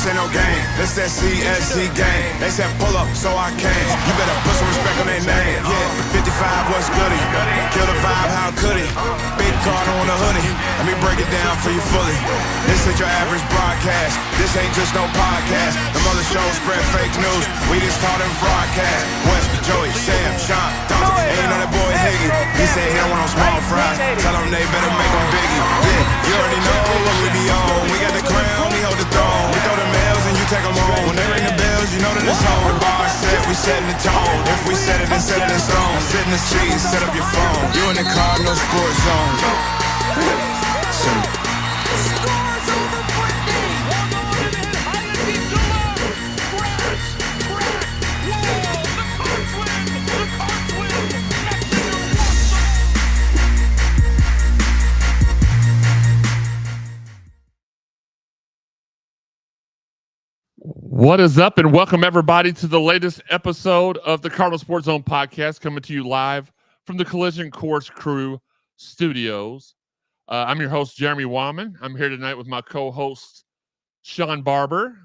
this ain't no game. This that CSZ game. They said pull up, so I came. You better put some respect on their name. Yeah, 55, what's goody? Kill the vibe, how could he? Big Cardinal on the hoodie. Let me break it down for you fully. This ain't your average broadcast. This ain't just no podcast. The mother shows spread fake news. We just call them broadcast. West, Joey, Sam, Shawn, Dr. And you know that boy Higgy. He said he don't want no small fries. Tell them they better make them biggie. Yeah, you already know what we be on. We got the crown, we hold the throne. We throw them L's and you take them on. When they ring the bells, you know that it's home. The bar set, we setting the tone. If we set it, then set it in stone. Sit in the seat, set up your phone. You in the Cardinal sports zone. What is up, and welcome everybody to the latest episode of the Cardinal Sports Zone podcast, coming to you live from the Collision Course Crew Studios. I'm your host, Jeremy Wyman. I'm here tonight with my co-host, Shawn Barber.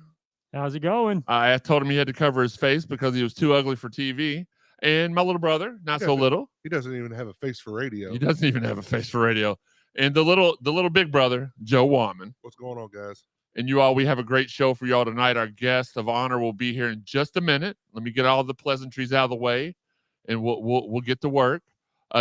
How's it going? I told him he had to cover his face because he was too ugly for TV. And my little brother, not so little. He doesn't even have a face for radio. He doesn't even have a face for radio. And the little big brother, Joe Wyman. What's going on, guys? And you all, we have a great show for y'all tonight. Our guest of honor will be here in just a minute. Let me get all the pleasantries out of the way, and we'll get to work.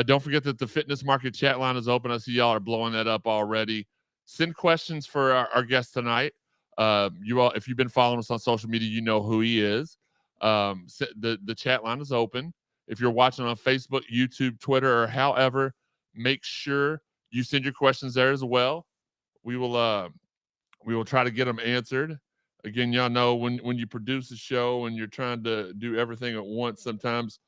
Don't forget that the Fitness Market chat line is open. I see y'all are blowing that up already. Send questions for our guest tonight. You all, if you've been following us on social media, you know who he is. The chat line is open. If you're watching on Facebook, YouTube, Twitter, or however, make sure you send your questions there as well. We will try to get them answered. Again, y'all know when you produce a show and you're trying to do everything at once, sometimes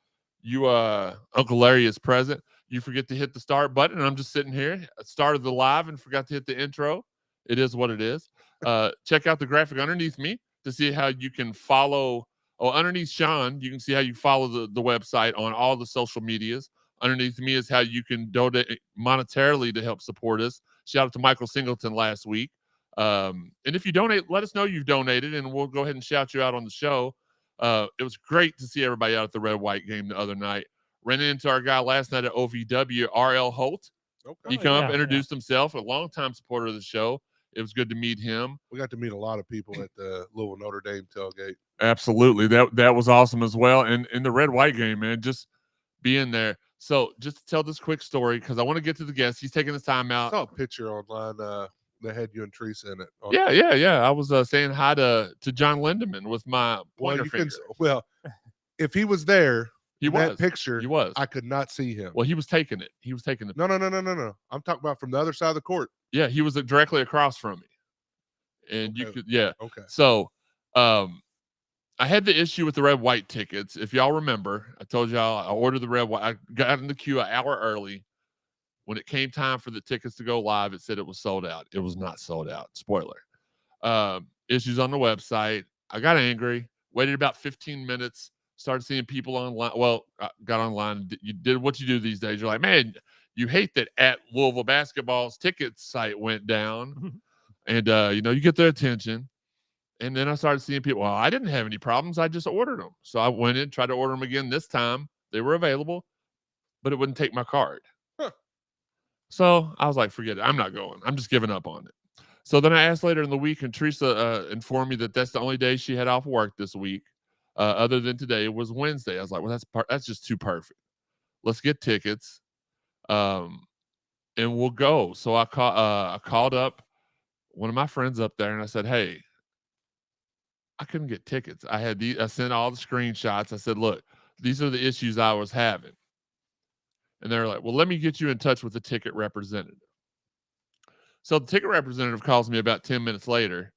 Uncle Larry is present. You forget to hit the start button, and I'm just sitting here. I started the live and forgot to hit the intro. It is what it is. Check out the graphic underneath me to see how you can follow. Oh, underneath Shawn, you can see how you follow the website on all the social medias. Underneath me is how you can donate monetarily to help support us. Shout out to Michael Singleton last week. And if you donate, let us know you've donated, and we'll go ahead and shout you out on the show. It was great to see everybody out at the Red-White game the other night. Ran into our guy last night at OVW, R.L. Holt. Okay. He come up, introduced himself, a longtime supporter of the show. It was good to meet him. We got to meet a lot of people at the Louisville Notre Dame tailgate. Absolutely. That was awesome as well. And in the Red-White game, man, just being there. So just to tell this quick story, because I want to get to the guest. He's taking his time out. I saw a picture online that had you and Teresa in it. Yeah. I was saying hi to John Lindemann with my pointer finger. If he was there, that picture, he was. I could not see him. Well, he was taking it. He was taking the No. I'm talking about from the other side of the court. Yeah, he was directly across from me. And okay. You could, yeah. Okay. So, I had the issue with the red-white tickets. If y'all remember, I told y'all I ordered the red-white. I got in the queue an hour early. When it came time for the tickets to go live, it said it was sold out. It was not sold out. Spoiler. Issues on the website. I got angry. Waited about 15 minutes. Started seeing people online. Well, I got online. You did what you do these days. You're like, man, you hate that at Louisville basketball's ticket site went down. And, you get their attention. And then I started seeing people. Well, I didn't have any problems. I just ordered them. So I went in, tried to order them again. This time they were available, but it wouldn't take my card. So I was like, forget it. I'm not going. I'm just giving up on it. So then I asked later in the week, and Teresa informed me that that's the only day she had off work this week. Other than today, it was Wednesday. I was like, well, that's just too perfect. Let's get tickets, and we'll go. So I called up one of my friends up there, and I said, hey, I couldn't get tickets. I sent all the screenshots. I said, look, these are the issues I was having. And they're like, well, let me get you in touch with the ticket representative. So the ticket representative calls me about 10 minutes later,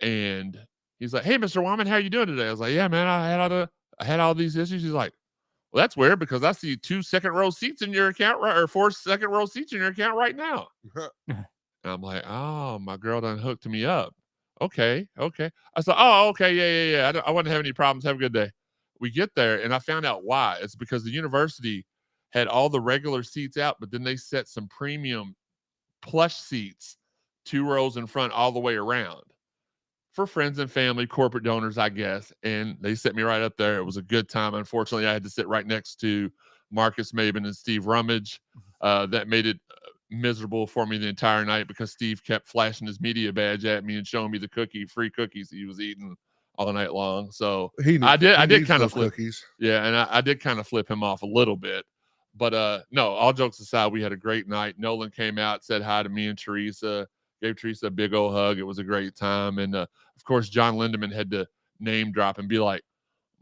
and he's like, hey, Mr. Wyman, how you doing today? I was like, yeah, man, I had all these issues. He's like, well, that's weird because I see 2 second-row seats in your account, or 4 second-row seats in your account right now. And I'm like, oh, my girl done hooked me up. Okay. I said, oh, okay, yeah. I wouldn't have any problems. Have a good day. We get there, and I found out why. It's because the university had all the regular seats out, but then they set some premium plush seats 2 rows in front all the way around. for friends and family, corporate donors, I guess. And they set me right up there. It was a good time. Unfortunately, I had to sit right next to Marcus Maben and Steve Rummage. That made it miserable for me the entire night because Steve kept flashing his media badge at me and showing me the free cookies he was eating all night long. So I did kind of flip. Cookies. Yeah, and I did kind of flip him off a little bit. But no, all jokes aside, we had a great night. Nolan came out, said hi to me and Teresa, gave Teresa a big old hug. It was a great time. And of course, John Lindemann had to name drop and be like,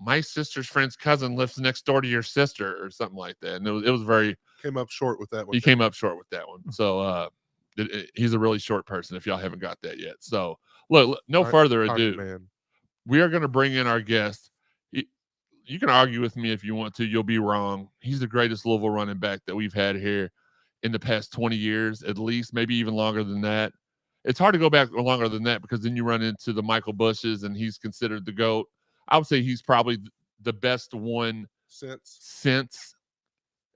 my sister's friend's cousin lives next door to your sister or something like that. And it was very came up short with that one. He came up short with that one. So he's a really short person if y'all haven't got that yet. So look, no further ado. Man. We are going to bring in our guest. You can argue with me if you want to. You'll be wrong. He's the greatest Louisville running back that we've had here in the past 20 years, at least, maybe even longer than that. It's hard to go back longer than that because then you run into the Michael Bushes, and he's considered the GOAT. I would say he's probably the best one since.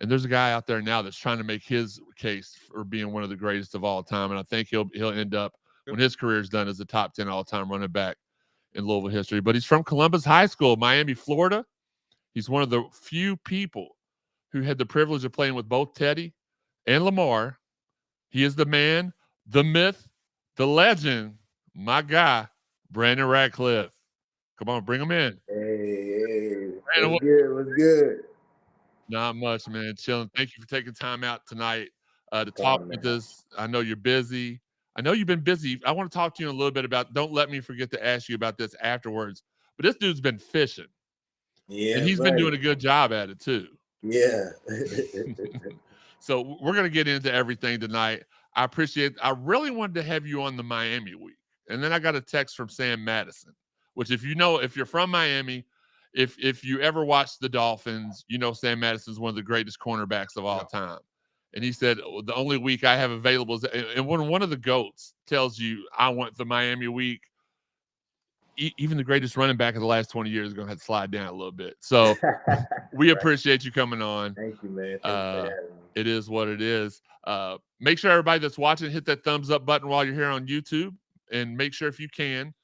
And there's a guy out there now that's trying to make his case for being one of the greatest of all time, and I think he'll end up, when his career is done, as a top 10 all-time running back in Louisville history. But he's from Columbus High School, Miami, Florida. He's one of the few people who had the privilege of playing with both Teddy and Lamar. He is the man, the myth, the legend, my guy, Brandon Radcliff. Come on, bring him in. Hey. Brandon, what's good? Not much, man. Chilling. Thank you for taking time out tonight to talk with us. I know you're busy. I know you've been busy. I want to talk to you a little bit about, don't let me forget to ask you about this afterwards, but this dude's been fishing. Yeah. And he's been doing a good job at it too. Yeah. So we're going to get into everything tonight. I really wanted to have you on the Miami week. And then I got a text from Sam Madison, which if you're from Miami, if you ever watched the Dolphins, you know Sam Madison's one of the greatest cornerbacks of all time. And he said, the only week I have available is, and when one of the GOATs tells you, I want the Miami week, even the greatest running back of the last 20 years is going to have to slide down a little bit. So we appreciate you coming on. Thank you, man. It is what it is. Make sure everybody that's watching, hit that thumbs up button while you're here on YouTube. And make sure if you can,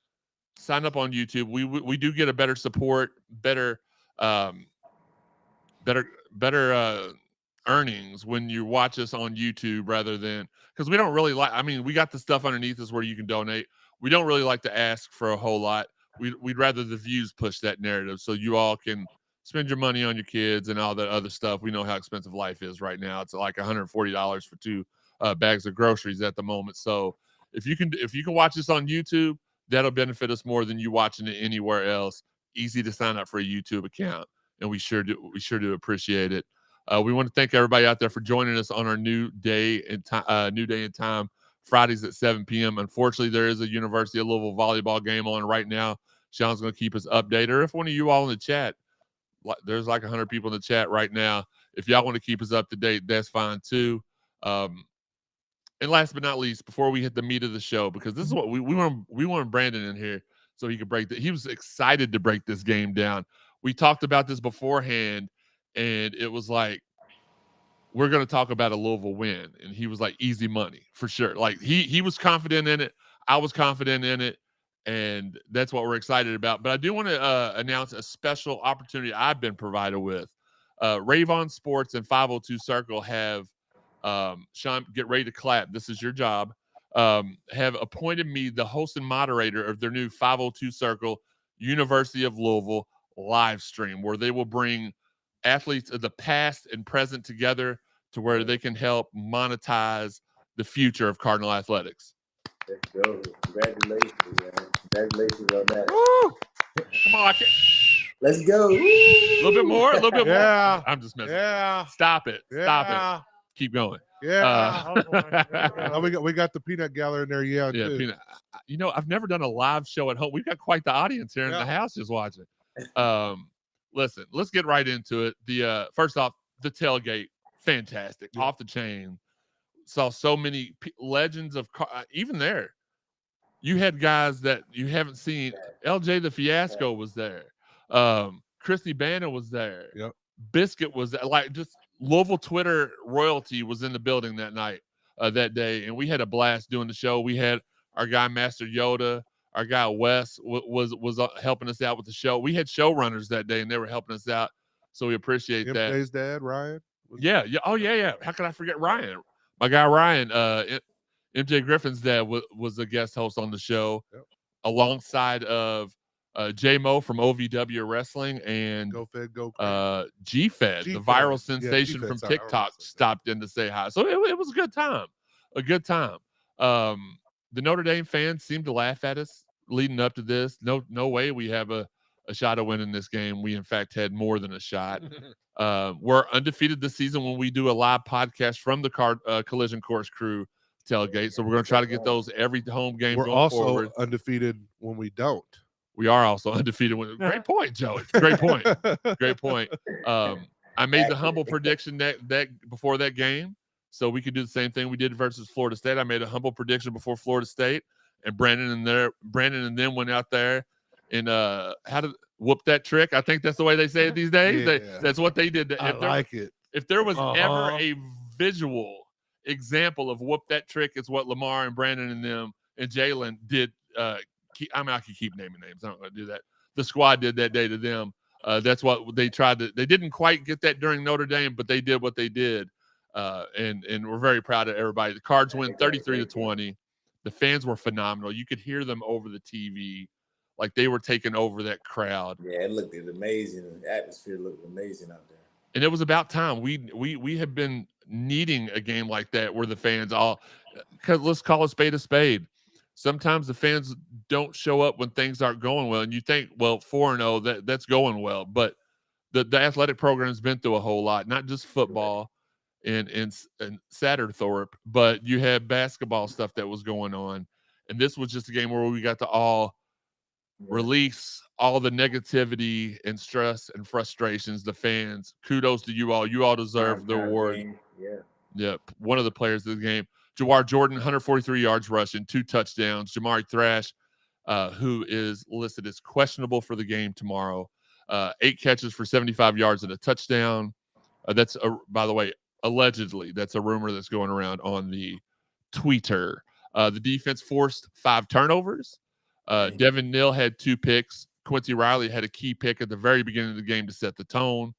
sign up on YouTube. We do get a better support, better earnings when you watch us on YouTube rather than, because we don't really we got the stuff underneath us where you can donate. We don't really like to ask for a whole lot. We'd rather the views push that narrative so you all can spend your money on your kids and all that other stuff. We know how expensive life is right now. It's like $140 for 2 bags of groceries at the moment. So if you can watch this on YouTube, that'll benefit us more than you watching it anywhere else. Easy to sign up for a YouTube account, and we sure do appreciate it. We want to thank everybody out there for joining us on our new day and time, Fridays at 7 p.m. Unfortunately, there is a University of Louisville volleyball game on right now. Shawn's going to keep us updated. Or if one of you all in the chat, there's like 100 people in the chat right now. If y'all want to keep us up to date, that's fine too. And last but not least, before we hit the meat of the show, because this is what we want Brandon in here so he could break that. He was excited to break this game down. We talked about this beforehand, and it was like, we're going to talk about a Louisville win. And he was like, easy money for sure. Like he was confident in it. I was confident in it. And that's what we're excited about. But I do want to announce a special opportunity I've been provided with. Ravon Sports and 502 Circle have, Shawn, get ready to clap. This is your job. Have appointed me the host and moderator of their new 502 Circle University of Louisville live stream, where they will bring athletes of the past and present together to where they can help monetize the future of Cardinal athletics. Let's go. Congratulations, man. Congratulations on that. Woo! Come on. Let's go. A little bit more. Yeah. I'm just messing. Yeah. Stop it. Yeah. Stop it. Keep going. Yeah. We got the peanut gallery in there. Yeah. Yeah. Too. Peanut. You know, I've never done a live show at home. We've got quite the audience here in the house just watching. Listen, let's get right into it. The first off, the tailgate, fantastic, off the chain. Saw so many legends of even there. You had guys that you haven't seen. LJ the Fiasco was there. Christy Bannon was there. Yep. Biscuit was there. Like, just Louisville Twitter royalty was in the building that night, that day, and we had a blast doing the show. We had our guy Master Yoda, our guy Wes was helping us out with the show. We had showrunners that day, and they were helping us out, so we appreciate that. MJ's dad, Ryan. Yeah. Oh yeah. How could I forget Ryan? My guy Ryan, MJ Griffin's dad was a guest host on the show, alongside of J-Mo from OVW Wrestling and G-Fed, the viral sensation from TikTok, stopped in to say hi. So it was a good time. The Notre Dame fans seemed to laugh at us leading up to this. No way we have a shot of winning this game. We, in fact, had more than a shot. We're undefeated this season when we do a live podcast from the Collision Course Crew tailgate. So we're going to try to get those every home game. We're also undefeated when we don't. We are also undefeated. Great point, Joey. Great point. Great point. I made the humble prediction that before that game, so we could do the same thing we did versus Florida State. I made a humble prediction before Florida State, and Brandon and them went out there and how to whoop that trick. I think that's the way they say it these days. Yeah. That's what they did. I like it. If there was ever a visual example of whoop that trick, it's what Lamar and Brandon and them and Jalen did. I can keep naming names. I don't want to do that. The squad did that day to them. That's what they tried to. They didn't quite get that during Notre Dame, but they did what they did, and we're very proud of everybody. The Cards win 33-20. The fans were phenomenal. You could hear them over the TV, like they were taking over that crowd. Yeah, it looked amazing. The atmosphere looked amazing out there. And it was about time. We have been needing a game like that where the fans all, because let's call a spade a spade. Sometimes the fans don't show up when things aren't going well, and you think, well, 4-0, that's going well. But the athletic program's been through a whole lot, not just football and Satterthorpe, but you had basketball stuff that was going on. And this was just a game where we got to all release all the negativity and stress and frustrations. The fans, kudos to you all. You all deserve the award. Yeah. One of the players of the game. Jawar Jordan, 143 yards rushing, 2 touchdowns. Jamari Thrash, who is listed as questionable for the game tomorrow, 8 catches for 75 yards and a touchdown. That's, by the way, allegedly, that's a rumor that's going around on the Twitter. The defense forced 5 turnovers. Devin Neal had 2 picks. Quincy Riley had a key pick at the very beginning of the game to set the tone.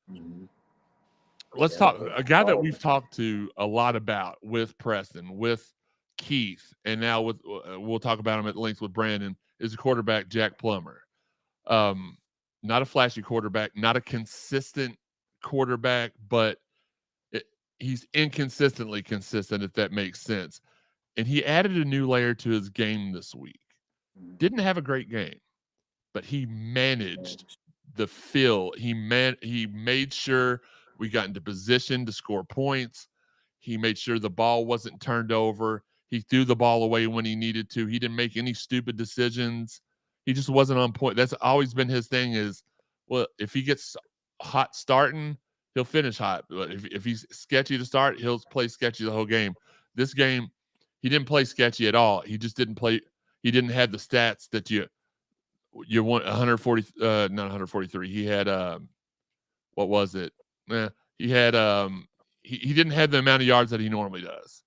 Let's talk a guy that we've talked to a lot about with Preston, with Keith, and now with we'll talk about him at length with Brandon, is the quarterback Jack Plummer. Not a flashy quarterback, not a consistent quarterback, but he's inconsistently consistent, if that makes sense. And he added a new layer to his game this week. Didn't have a great game, but he managed the field. He made sure we got into position to score points. He made sure the ball wasn't turned over. He threw the ball away when he needed to. He didn't make any stupid decisions. He just wasn't on point. That's always been his thing is, well, if he gets hot starting, he'll finish hot. But if he's sketchy to start, he'll play sketchy the whole game. This game, he didn't play sketchy at all. He just didn't play. He didn't have the stats that you want. 140, not 143. He had what was it? He had he didn't have the amount of yards that he normally does.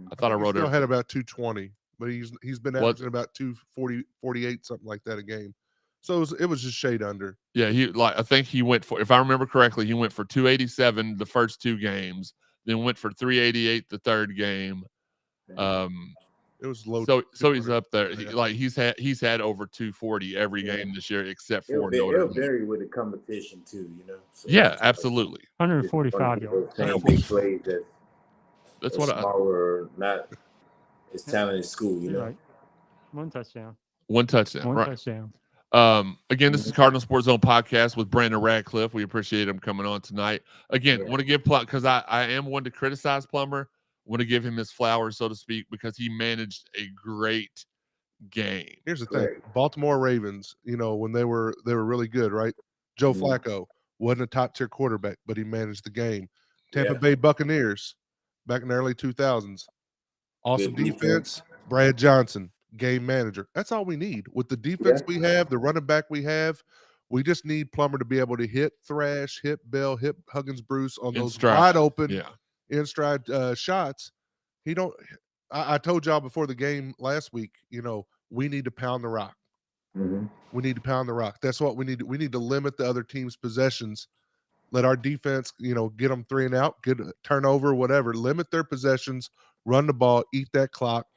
I thought I wrote it. He had about 220, but he's been averaging about 240, 48, something like that a game. So it was just shade under. Yeah, I think he went for, if I remember correctly, he went for 287 the first 2 games, then went for 388 the third game. It was low. So he's up there. He's had over 240 every game this year, except for Notre Dame. It'll vary with the competition too, you know. So absolutely. 145 yards. Big plays that's what smaller, not as talented school, you know. Right. One touchdown. Touchdown. Again, this is Cardinal Sports Zone Podcast with Brandon Radcliff. We appreciate him coming on tonight. Again, want to give Plummer, because I am one to criticize Plummer. Want to give him his flowers, so to speak, because he managed a great game. Here's the thing: Baltimore Ravens, when they were really good, right? Joe Flacco wasn't a top tier quarterback, but he managed the game. Tampa Bay Buccaneers back in the early 2000s, awesome defense. Brad Johnson, game manager. That's all we need with the defense we have, the running back we have. We just need Plummer to be able to hit Thrash, hit Bell, hit Huggins, Bruce on those wide open. In stride shots. I told y'all before the game last week, we need to pound the rock. We need to pound the rock. That's what we need. We need to limit the other team's possessions. Let our defense, get them 3 and out, get a turnover, whatever. Limit their possessions, run the ball, eat that clock.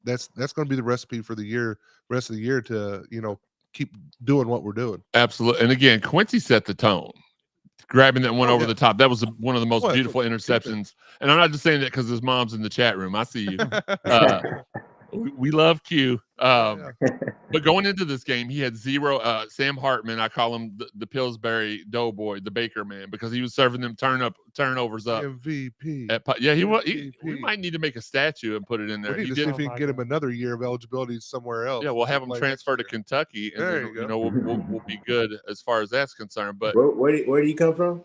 That's going to be the recipe for the rest of the year to, keep doing what we're doing. Absolutely. And again, Quincy set the tone, grabbing that one over the top. That was one of the most beautiful interceptions. And I'm not just saying that because his mom's in the chat room. I see you. We love Q. But going into this game, he had 0. Sam Hartman, I call him the Pillsbury Doughboy, the Baker man, because he was serving them turnovers up. MVP. We might need to make a statue and put it in there. We need to see if we can get him another year of eligibility somewhere else. Yeah, we'll have him transfer to Kentucky, and then, we'll be good as far as that's concerned. But where did he come from?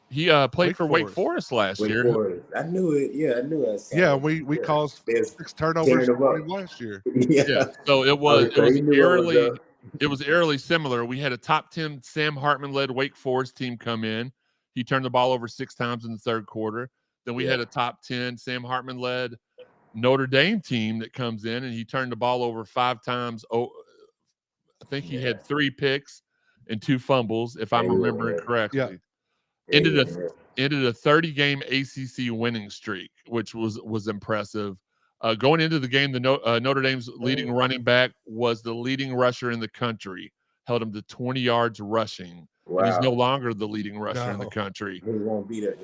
He played for Wake Forest last year. I knew it. Yeah, I knew it. Yeah, we caused 6 turnovers last year. Yeah, so it was eerily. It was eerily similar. We had a top 10 Sam Hartman-led Wake Forest team come in. He turned the ball over 6 times in the third quarter. Then we had a top 10 Sam Hartman-led Notre Dame team that comes in, and he turned the ball over 5 times. I think he had 3 picks and 2 fumbles, if I'm remembering correctly. Yeah. Ended a 30-game ACC winning streak, which was impressive. Going into the game, the Notre Dame's leading running back was the leading rusher in the country, held him to 20 yards rushing. Wow. He's no longer the leading rusher in the country. He won't be that.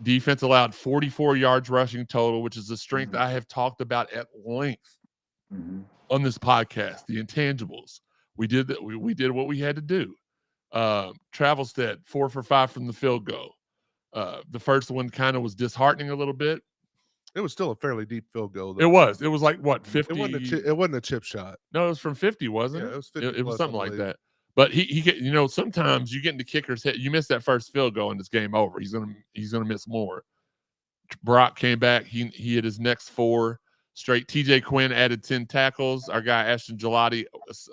Defense allowed 44 yards rushing total, which is a strength I have talked about at length on this podcast. The intangibles. We did that. We did what we had to do. Travelstead 4 for 5 from the field goal. The first one kind of was disheartening a little bit. It was still a fairly deep field goal, though. It was like what, 50? It wasn't a chip shot. No, it was from 50, wasn't it? It was 50. It was something like that. But he sometimes you get in the kicker's head. You miss that first field goal and it's game over. He's gonna miss more. Brock came back. He hit his next 4 straight. TJ Quinn added 10 tackles. Our guy Ashton Gelati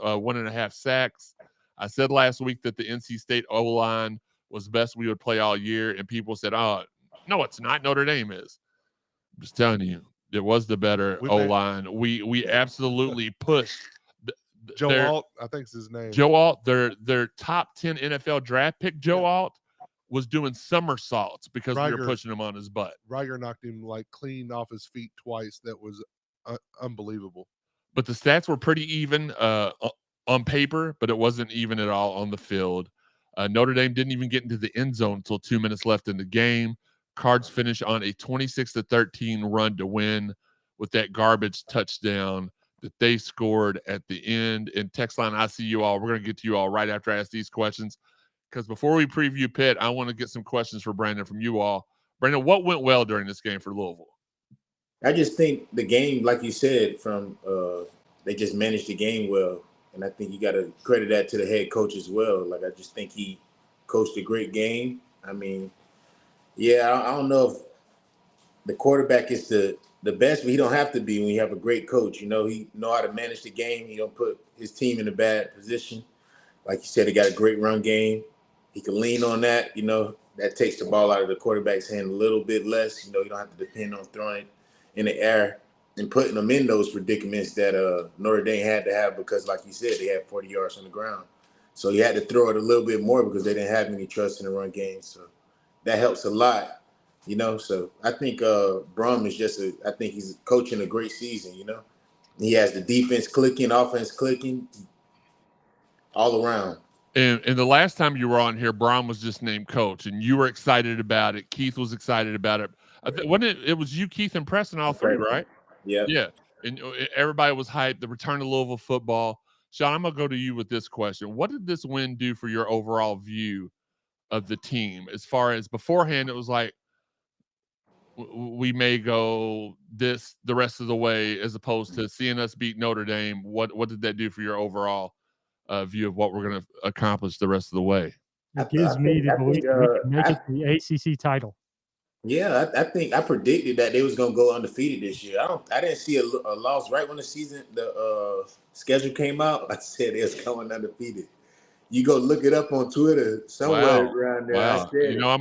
1.5 sacks. I said last week that the NC State O-line was the best we would play all year, and people said, "Oh, no, it's not. Notre Dame is." I'm just telling you, it was the better O-line. We absolutely pushed. Joe Alt, I think is his name. Joe Alt, their top 10 NFL draft pick, Joe Alt, was doing somersaults because we were pushing him on his butt. Riger knocked him clean off his feet twice. That was unbelievable. But the stats were pretty even on paper, but it wasn't even at all on the field. Notre Dame didn't even get into the end zone until 2 minutes left in the game. Cards finish on a 26-13 run to win with that garbage touchdown that they scored at the end. And text line, I see you all. We're going to get to you all right after I ask these questions. Because before we preview Pitt, I want to get some questions for Brandon from you all. Brandon, what went well during this game for Louisville? I just think the game, like you said, they just managed the game well. And I think you got to credit that to the head coach as well. I just think he coached a great game. I mean, I don't know if the quarterback is the best, but he don't have to be when you have a great coach. He know how to manage the game. He don't put his team in a bad position. Like you said, he got a great run game. He can lean on that. That takes the ball out of the quarterback's hand a little bit less. You don't have to depend on throwing it in the air and putting them in those predicaments that Notre Dame had to have because, like you said, they had 40 yards on the ground. So you had to throw it a little bit more because they didn't have any trust in the run game. So that helps a lot, So I think Brum is I think he's coaching a great season, He has the defense clicking, offense clicking, all around. And the last time you were on here, Brom was just named coach, and you were excited about it. Keith was excited about it. It was you, Keith, and Preston, all three, right? Yeah. Yeah. And everybody was hyped. The return to Louisville football. Shawn, I'm going to go to you with this question. What did this win do for your overall view of the team? As far as beforehand, it was like, we may go the rest of the way, as opposed to seeing us beat Notre Dame. What did that do for your overall view of what we're going to accomplish the rest of the way? It gives me the belief we can make it to the ACC title. Yeah, I think I predicted that they was going to go undefeated this year. I didn't see a loss right when the schedule came out. I said they was going undefeated. You go look it up on Twitter somewhere around there. Wow.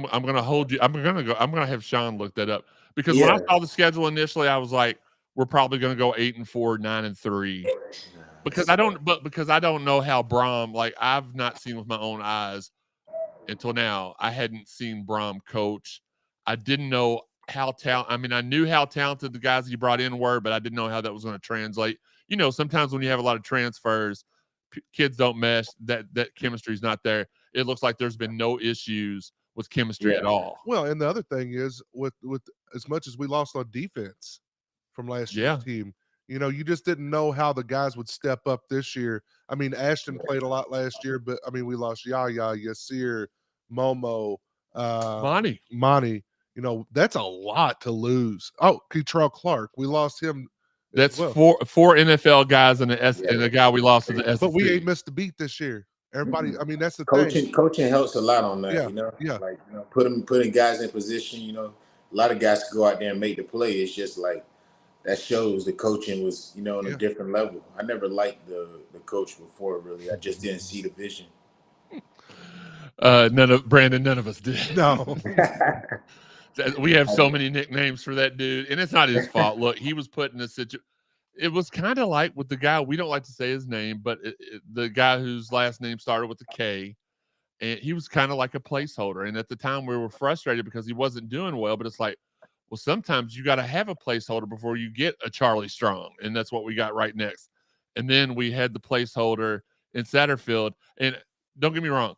I'm going to hold you. I'm going to have Shawn look that up because when I saw the schedule initially, I was like, we're probably going to go 8-4, 9-3. because I don't know how Brom, like I've not seen with my own eyes until now. I hadn't seen Brom coach. I didn't know how I mean, I knew how talented the guys he brought in were, but I didn't know how that was going to translate. You know, sometimes when you have a lot of transfers, kids don't mesh. That chemistry is not there. It looks like there's been no issues with chemistry at all. Well, and the other thing is with as much as we lost on defense from last year's team, you know, you just didn't know how the guys would step up this year. I mean, Ashton played a lot last year, but I mean, we lost Yaya, Yasir, Momo, Monty. You know, that's a lot to lose. Oh, Keatrell Clark, we lost him. That's four NFL guys and a guy we lost to the SEC. But we ain't missed a beat this year. Everybody, I mean, that's the thing. Coaching helps a lot on that, you know. Like, you know, putting guys in position. You know, a lot of guys go out there and make the play. It's just like that shows the coaching was, you know, on a different level. I never liked the coach before, really. I just didn't see the vision. None of us did. No. We have so many nicknames for that dude, and it's not his fault. Look, he was put in a situation. It was kind of like with the guy, we don't like to say his name, but the guy whose last name started with a K, and he was kind of like a placeholder. And at the time, we were frustrated because he wasn't doing well. But it's like, well, sometimes you got to have a placeholder before you get a Charlie Strong, and that's what we got right next. And then we had the placeholder in Satterfield, and don't get me wrong,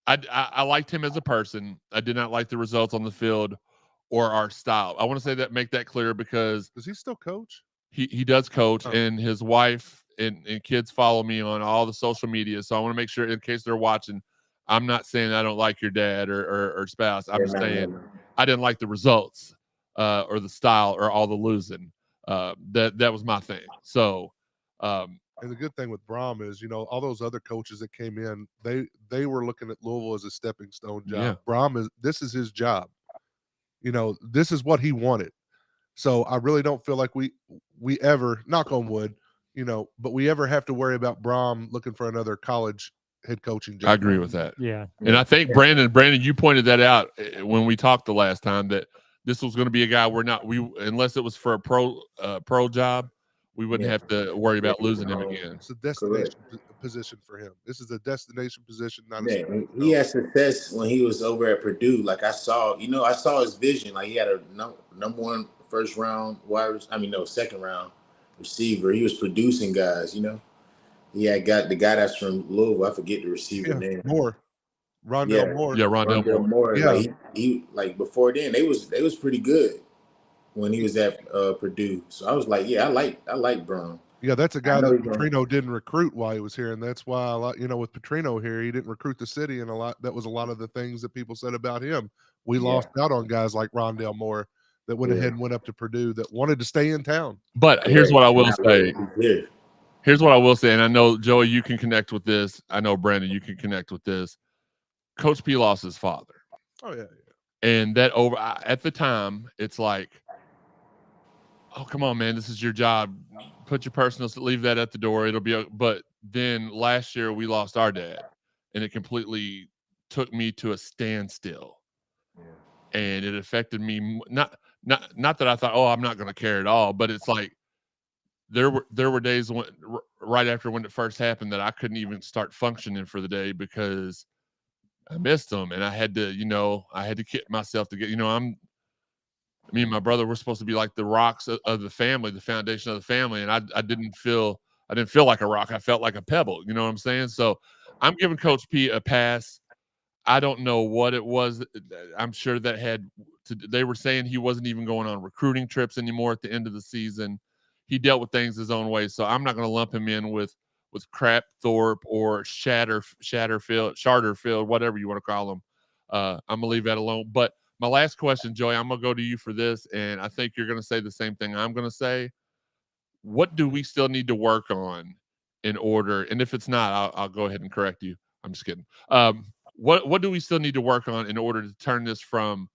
I liked him as a person. I did not like the results on the field or our style. I want to say that, make that clear, because does he still coach? He does coach, and his wife and kids follow me on all the social media. So I want to make sure, in case they're watching, I'm not saying I don't like your dad or spouse. I'm just saying I didn't like the results or the style or all the losing. That was my thing. So. And the good thing with Brom is, you know, all those other coaches that came in, they were looking at Louisville as a stepping stone job. Yeah. Brom this is his job. You know, this is what he wanted. So I really don't feel like we ever, knock on wood, you know, but we ever have to worry about Brom looking for another college head coaching job. I agree with that. Yeah. And I think Brandon, you pointed that out when we talked the last time, that this was going to be a guy unless it was for a pro job, we wouldn't have to worry about losing him again. It's a destination position for him. This is a destination position, not a he had success when he was over at Purdue. Like I saw his vision. Like he had a number one second round receiver. He was producing guys, you know. He had got the guy that's from Louisville. I forget the receiver name. Rondell Moore. Yeah, Rondell Moore. Yeah. Like he like before then they was pretty good when he was at Purdue. So I was like, I like Brom. Yeah, that's a guy that Petrino didn't recruit while he was here, and that's why with Petrino here, he didn't recruit the city, and that was a lot of the things that people said about him. We lost out on guys like Rondell Moore that went ahead and went up to Purdue that wanted to stay in town. But here's what I will say. Here's what I will say, and I know, Joey, you can connect with this. I know, Brandon, you can connect with this. Coach P lost his father. Oh, yeah. And that at the time, it's like, oh, come on, man, this is your job. Put your personal, leave that at the door. It'll be, but then last year we lost our dad, and it completely took me to a standstill. Yeah. And it affected me. Not that I thought, oh, I'm not going to care at all, but it's like there were days right after when it first happened that I couldn't even start functioning for the day because I missed him, and I had to get myself to get, me and my brother were supposed to be like the rocks of the family, the foundation of the family. And I didn't feel like a rock. I felt like a pebble. You know what I'm saying? So I'm giving Coach P a pass. I don't know what it was. I'm sure they were saying he wasn't even going on recruiting trips anymore at the end of the season. He dealt with things his own way. So I'm not going to lump him in with Crapthorpe or Charterfield, whatever you want to call him. I'm going to leave that alone. But my last question, Joey, I'm going to go to you for this, and I think you're going to say the same thing I'm going to say. What do we still need to work on in order, and if it's not, I'll go ahead and correct you. I'm just kidding. What do we still need to work on in order to turn this from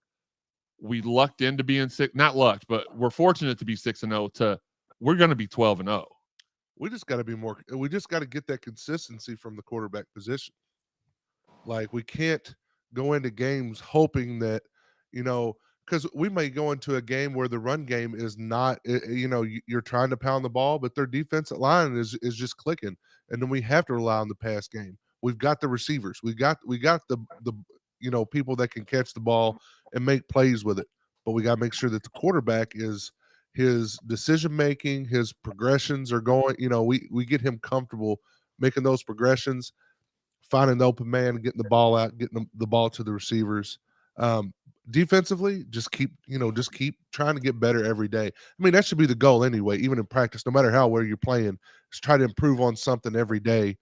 we lucked into being not lucked, but we're fortunate to be 6-0 to we're going to be 12-0? We just got to be more. We just got to get that consistency from the quarterback position. Like we can't go into games hoping that, because we may go into a game where the run game is not, you're trying to pound the ball, but their defensive line is just clicking, and then we have to rely on the pass game. We've got the receivers, we got the people that can catch the ball and make plays with it, but we got to make sure that the quarterback is his decision making, his progressions are going. We get him comfortable making those progressions, finding the open man, getting the ball out, getting the ball to the receivers. Defensively, just keep trying to get better every day. I mean, that should be the goal anyway, even in practice, no matter how well you're playing, just try to improve on something every day.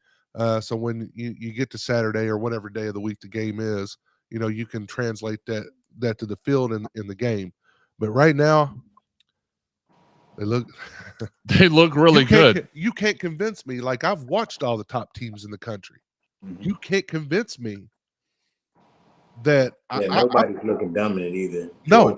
So when you get to Saturday or whatever day of the week the game is, you can translate that to the field in the game. But right now, they look really good. You can't convince me. Like, I've watched all the top teams in the country. You can't convince me that nobody's looking dominant either. No,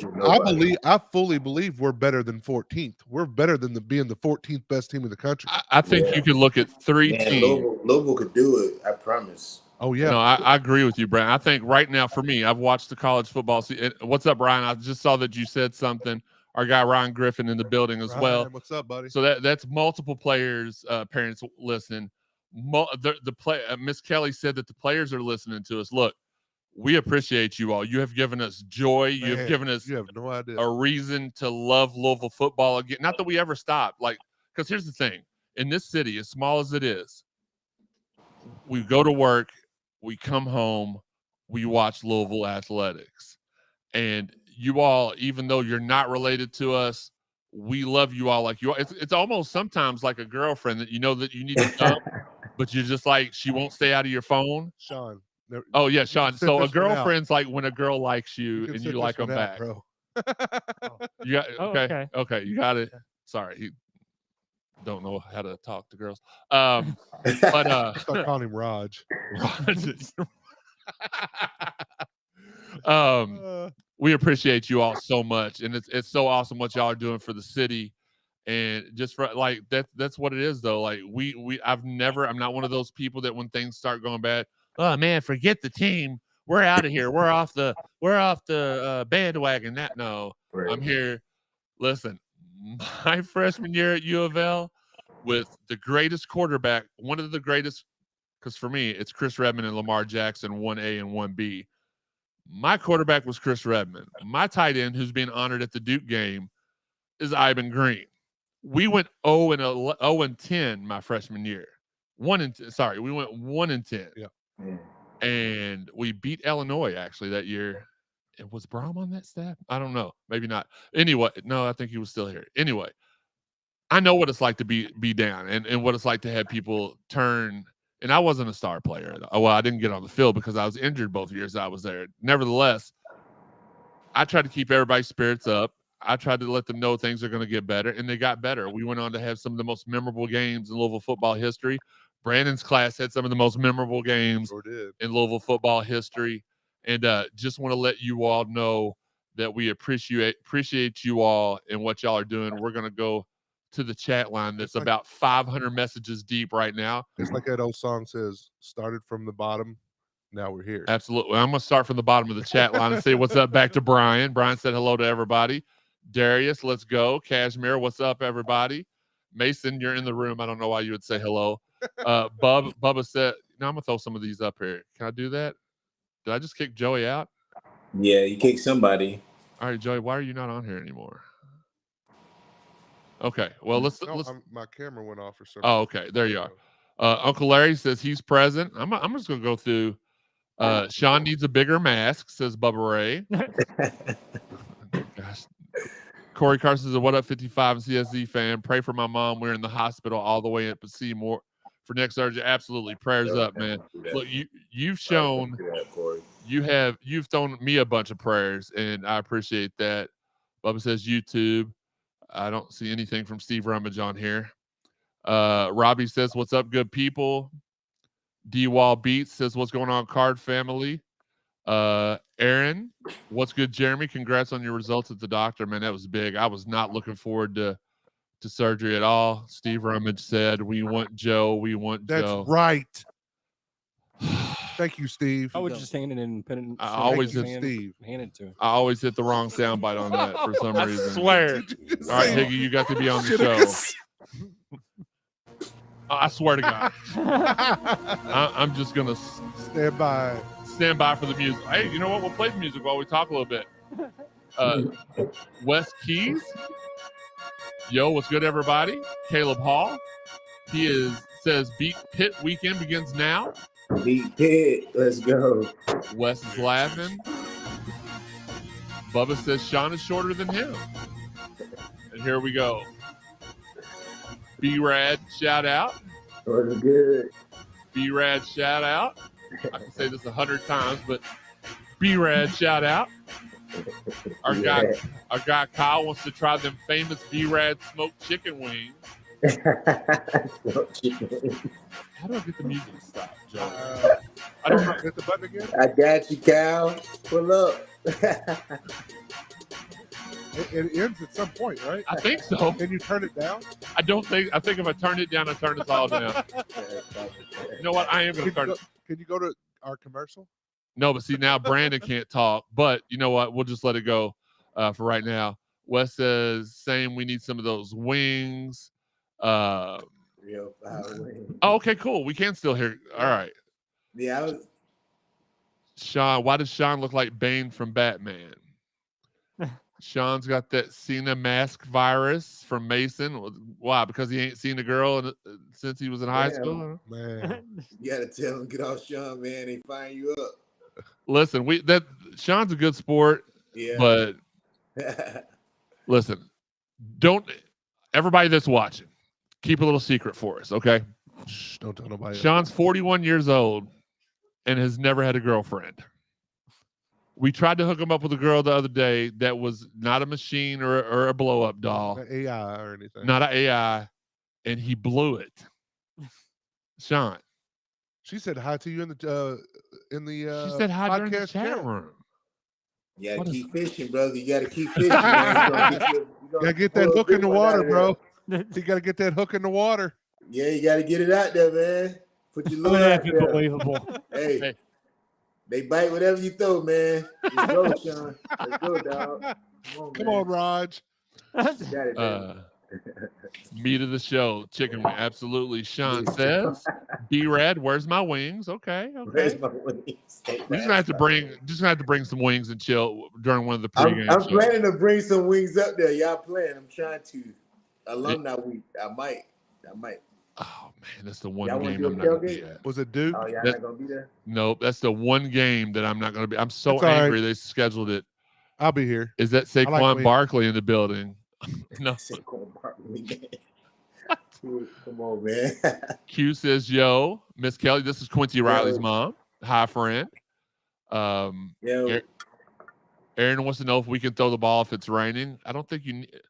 I fully believe we're better than 14th. We're better than being the 14th best team in the country. I think you can look at three teams. Louisville could do it. I promise. Oh yeah. No, I agree with you, Brandon. I think right now for me, I've watched the college football season. What's up, Ryan? I just saw that you said something. Our guy Ryan Griffin in the building as well. What's up, buddy? So that's multiple players, parents listening. Miss Kelly said that the players are listening to us. Look, we appreciate you all. You have given us joy. You have given us you have no idea. A reason to love Louisville football again. Not that we ever stop. Because here's the thing. In this city, as small as it is, we go to work, we come home, we watch Louisville athletics. And you all, even though you're not related to us, we love you all like you are. It's almost sometimes like a girlfriend that you know that you need to come, but you're just like, she won't stay out of your phone. Shawn. Oh yeah, Shawn. So a girlfriend's like when a girl likes you and you like them back. Bro. You got okay. You got it. Okay. Sorry, he don't know how to talk to girls. Start calling him Raj. We appreciate you all so much, and it's so awesome what y'all are doing for the city. And just for that's what it is though. Like I'm not one of those people that when things start going bad, oh man, forget the team. We're out of here. We're off the bandwagon. I'm here. Listen, my freshman year at U of L with the greatest quarterback, one of the greatest, because for me, it's Chris Redman and Lamar Jackson, 1A and 1B. My quarterback was Chris Redman. My tight end, who's being honored at the Duke game, is Ivan Green. We went 0-10 my freshman year. We went 1-10. Yeah. And we beat Illinois actually that year. And was Braum on that staff? I don't know. Maybe not. Anyway, no, I think he was still here. Anyway, I know what it's like to be down and what it's like to have people turn. And I wasn't a star player. Well, I didn't get on the field because I was injured both years I was there. Nevertheless, I tried to keep everybody's spirits up. I tried to let them know things are going to get better, and they got better. We went on to have some of the most memorable games in Louisville football history. Brandon's class had some of the most memorable games in Louisville football history. And just want to let you all know that we appreciate you all and what y'all are doing. We're going to go to the chat line that's about 500 messages deep right now. It's like that old song says, started from the bottom, now we're here. Absolutely. I'm going to start from the bottom of the chat line and say what's up back to Brian. Brian said hello to everybody. Darius, let's go. Cashmere, what's up, everybody? Mason, you're in the room. I don't know why you would say hello. Bubba said, no, I'm going to throw some of these up here. Can I do that? Did I just kick Joey out? Yeah, you kicked somebody. All right, Joey, why are you not on here anymore? Okay, well, let's my camera went off or something. Oh, okay, there you are. Uncle Larry says he's present. I'm just going to go through. Shawn needs a bigger mask, says Bubba Ray. Gosh. Corey Carson says, what up, 55 and CSZ fan? Pray for my mom. We're in the hospital all the way up to Seymour for next surgery. Absolutely. Prayers up, man. Look, you've shown you've thrown me a bunch of prayers, and I appreciate that. Bubba says YouTube. I don't see anything from Steve Rummage on here. Robbie says, what's up, good people? D-Wall Beats says, what's going on, Card family? Aaron, what's good, Jeremy? Congrats on your results at the doctor, man. That was big. I was not looking forward to surgery at all. Steve Rummage said, we want Joe. We want Joe. That's right. Thank you, Steve. I was just handing it and putting. I always hit hand, Steve. Hand it to him. I always hit the wrong soundbite on that for some I reason. swear. All right, Higgy, you got to be on the show. I swear to God. I'm just going to Stand by for the music. Hey, you know what? We'll play the music while we talk a little bit. Wes Keys. Yo, what's good, everybody? Caleb Hall. He says Beat Pitt weekend begins now. Beat Pitt. Let's go. Wes is laughing. Bubba says Shawn is shorter than him. And here we go. B-Rad, shout out. What's good? B-Rad, shout out. I can say this 100 times, but B-Rad, shout out. Our guy Kyle wants to try them famous B-Rad smoked chicken wings. Smoked chicken wings. How do I get the music to stop, Joe? I don't know. Hit the button again. I got you, Cal. Pull up. It ends at some point, right? I think so. And you turn it down? I think if I turn it down, I turn us all down. You know what? I am going to turn it. Can you go to our commercial? No, but see, now Brandon can't talk. But you know what? We'll just let it go for right now. Wes says, saying we need some of those wings. Real fire wings. Oh, okay, cool. We can still hear. All right. Yeah, Shawn, why does Shawn look like Bane from Batman? Shawn's got that Cena mask virus from Mason. Why? Because he ain't seen a girl since he was in high school? Man. you gotta tell him, get off Shawn, man. They fire you up. Listen, Shawn's a good sport. Yeah. But listen, everybody that's watching, keep a little secret for us, okay? Shh, don't tell nobody. Shawn's 41 years old and has never had a girlfriend. We tried to hook him up with a girl the other day that was not a machine or a blow-up doll. Not AI or anything. Not an AI, and he blew it. Shawn. She said hi to you in the she said hi during the chat room. You gotta keep fishing, brother. You gotta keep fishing. Man. You gotta get that hook in the water, bro. You gotta get that hook in the water. Yeah, you gotta get it out there, man. Put your lure out there. Unbelievable. Hey. They bite whatever you throw, man. Let's go, Shawn. Let's go, dog. Come on, Raj. Got it, man. Meat of the show, chicken wing. Absolutely. Shawn says, B-Rad, where's my wings? Okay. Where's my wings? You're just gonna have to bring some wings and chill during one of the pregame I'm shows. planning to bring some wings up there. Y'all playing. I'm trying to. Alumni week. I might. Oh man, that's the one Y'all game wanna I'm do a not gonna be tailgate? at. Was it Duke? Oh, y'all not gonna be there? Nope, that's the one game that I'm not gonna be. I'm so That's all angry right. they scheduled it. I'll be here. Is that I Saquon like wings. Barkley in the building? No. Saquon Barkley, man. Come on, man. Q says, yo, Miss Kelly, this is Quincy Riley's mom. Hi, friend. Yo. Aaron wants to know if we can throw the ball if it's raining. I don't think you need.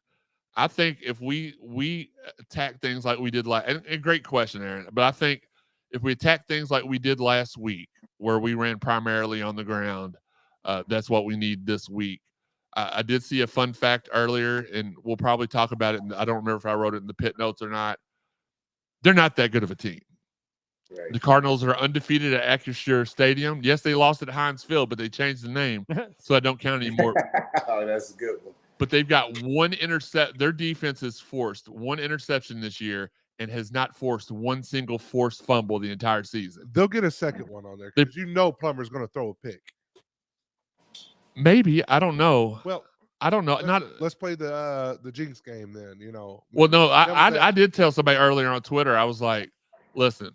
I think if we attack things like we did and great question, Aaron, but I think if we attack things like we did last week, where we ran primarily on the ground, that's what we need this week. I did see a fun fact earlier, and we'll probably talk about it. I don't remember if I wrote it in the pit notes or not. They're not that good of a team. Right. The Cardinals are undefeated at Acrisure Stadium. Yes, they lost at Heinz Field, but they changed the name, so I don't count anymore. Oh, that's a good one. But they've got one intercept. Their defense has forced one interception this year and has not forced one single forced fumble the entire season. They'll get a second one on there because Plummer's going to throw a pick. Maybe, I don't know. Well, I don't know. Let's play the Jinx game then. You know. Well, no, I did tell somebody earlier on Twitter. I was like, listen,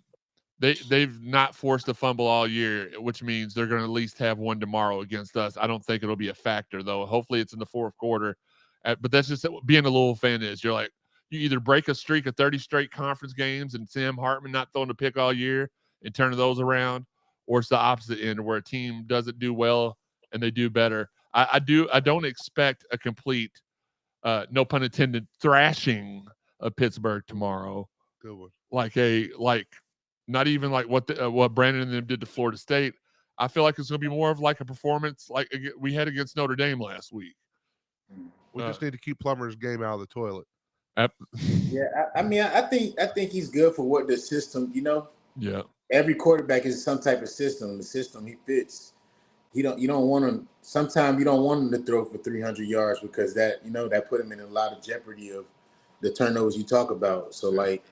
they've not forced a fumble all year, which means they're going to at least have one tomorrow against us. I don't think it'll be a factor though. Hopefully, it's in the fourth quarter. But that's just being a Louisville fan is. You're like, you either break a streak of 30 straight conference games and Sam Hartman not throwing a pick all year and turning those around, or it's the opposite end where a team doesn't do well and they do better. I don't expect a complete, no pun intended, thrashing of Pittsburgh tomorrow. Good one. Not even like what Brandon and them did to Florida State. I feel like it's going to be more of like a performance like we had against Notre Dame last week. We just need to keep Plummer's game out of the toilet. Yeah, I mean, I think he's good for what the system, Yeah. Every quarterback is some type of system. The system he fits. You don't want him. Sometimes you don't want him to throw for 300 yards because that put him in a lot of jeopardy of the turnovers you talk about. So like,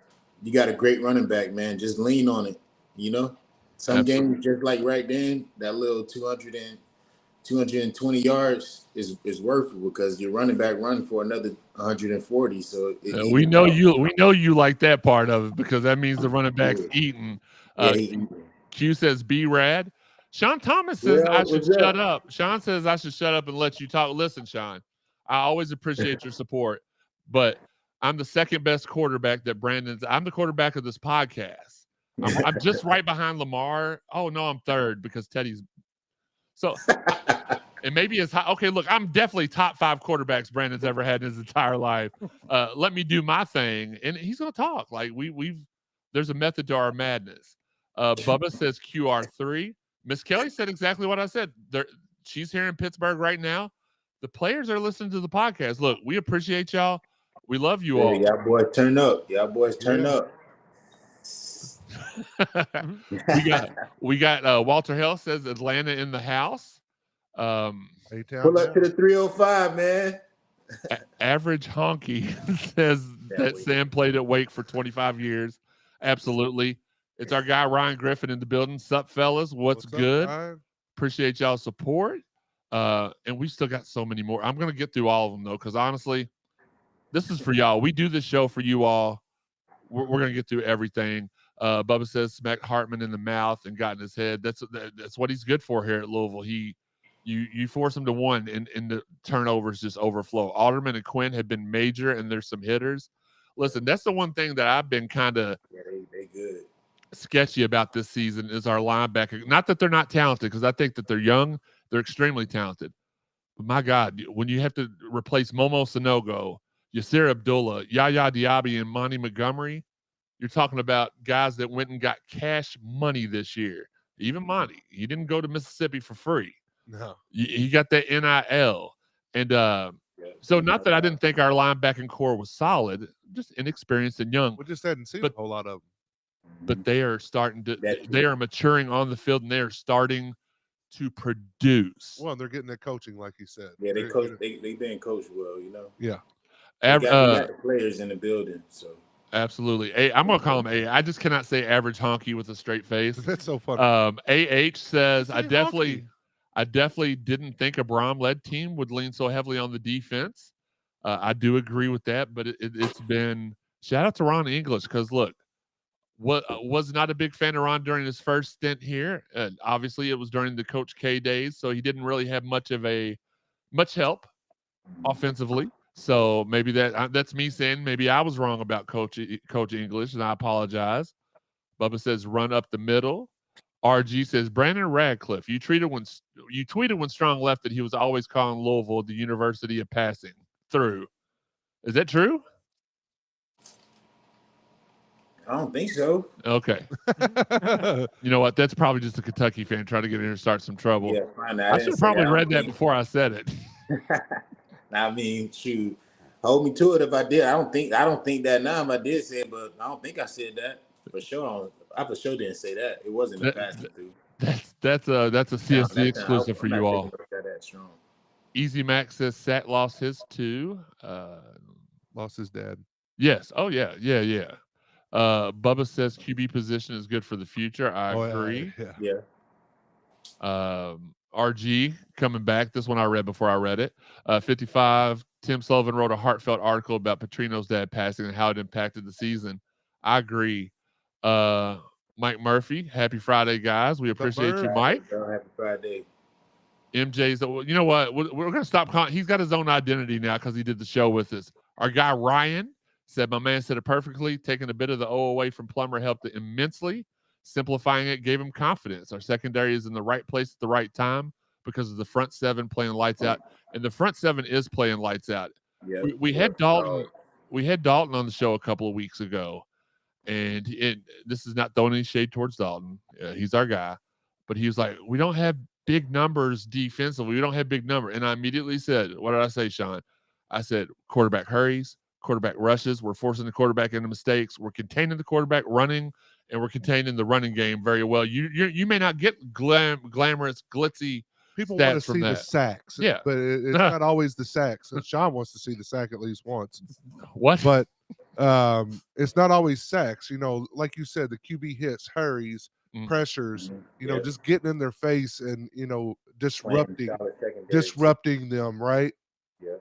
you got a great running back, man. Just lean on it. Some Absolutely. games just like right then, that little 220 yards is worth it because your running back running for another 140. So we know you like that part of it because that means the running back's eating. Q says B Rad. Shawn Thomas says I should shut up. Shawn says I should shut up and let you talk. Listen, Shawn, I always appreciate your support, but I'm the second best quarterback that I'm the quarterback of this podcast. I'm just right behind Lamar. Oh no, I'm third because Teddy's. So, and maybe it's high. Okay, look, I'm definitely top 5 quarterbacks Brandon's ever had in his entire life. Let me do my thing, and he's gonna talk. Like there's a method to our madness. Bubba says QR3. Miss Kelly said exactly what I said. She's here in Pittsburgh right now. The players are listening to the podcast. Look, we appreciate y'all. We love you all. Y'all boys turn up. Y'all boys turn up. we got Walter Hill says Atlanta in the house. Pull up to the 305, man. Average Honky says that Sam played at Wake for 25 years. Absolutely. It's our guy Ryan Griffin in the building. Sup, fellas? What's good? Up, appreciate y'all's support. And we still got so many more. I'm going to get through all of them, though, because honestly, this is for y'all. We do this show for you all. We're going to get through everything. Bubba says smacked Hartman in the mouth and got in his head. That's what he's good for here at Louisville. You force him to one, and the turnovers just overflow. Alderman and Quinn have been major, and there's some hitters. Listen, that's the one thing that I've been kind of they good. Sketchy about this season is our linebacker. Not that they're not talented, because I think that they're young. They're extremely talented. But my God, when you have to replace Momo Sanogo, Yasir Abdullah, Yaya Diaby, and Monty Montgomery, you're talking about guys that went and got cash money this year. Even Monty, he didn't go to Mississippi for free. No, he got that NIL. And so not that I didn't think our linebacking core was solid, just inexperienced and young. We just hadn't seen a whole lot of them. But they are starting to they are maturing on the field, and they are starting to produce. Well, they're getting their coaching, like you said. Yeah, they've been coached well, Yeah. They got the players in the building, so absolutely. I'm gonna call him A. I just cannot say average honky with a straight face. That's so funny. AH says I definitely didn't think a Brom-led team would lean so heavily on the defense. I do agree with that, but it's been shout out to Ron English, because look, was not a big fan of Ron during his first stint here. Obviously, it was during the Coach K days, so he didn't really have much help offensively. So maybe that's me saying maybe I was wrong about Coach English, and I apologize. Bubba says run up the middle. RG says Brandon Radcliff. You tweeted when Strong left that he was always calling Louisville the University of Passing Through. Is that true? I don't think so. Okay. You know what? That's probably just a Kentucky fan trying to get in here and start some trouble. Yeah, fine. I should have probably read that before I said it. I mean, shoot, hold me to it if I did. I don't think that now if I did say it, but I don't think I said that for sure. I for sure didn't say that. It wasn't a passing through. That's a CSZ exclusive for you all. That strong. Easy Max says Sat lost his too. Lost his dad. Yes. Oh yeah. Bubba says QB position is good for the future. I agree. Yeah. RG coming back. This one I read before I read it. 55. Tim Sullivan wrote a heartfelt article about Petrino's dad passing and how it impacted the season. I agree. Mike Murphy, happy Friday, guys. We appreciate you, Mike. Happy Friday. MJ's, you know what? We're going to stop calling. He's got his own identity now because he did the show with us. Our guy, Ryan, said, my man said it perfectly. Taking a bit of the O away from Plummer helped immensely. Simplifying it gave him confidence. Our secondary is in the right place at the right time because of the front seven playing lights out. And the front seven is playing lights out. Yeah, we had Dalton. We had Dalton on the show a couple of weeks ago. And this is not throwing any shade towards Dalton. He's our guy. But he was like, we don't have big numbers defensively. We don't have big numbers. And I immediately said, what did I say, Shawn? I said, quarterback hurries, quarterback rushes. We're forcing the quarterback into mistakes. We're containing the quarterback running and we're containing the running game very well. You may not get glamorous, glitzy People stats want to from see the that. sacks, Yeah. but it's not always the sacks. Shawn wants to see the sack at least once. What? But it's not always sacks. Like you said, the QB hits, hurries, pressures. Just getting in their face and disrupting them. Right. Yeah.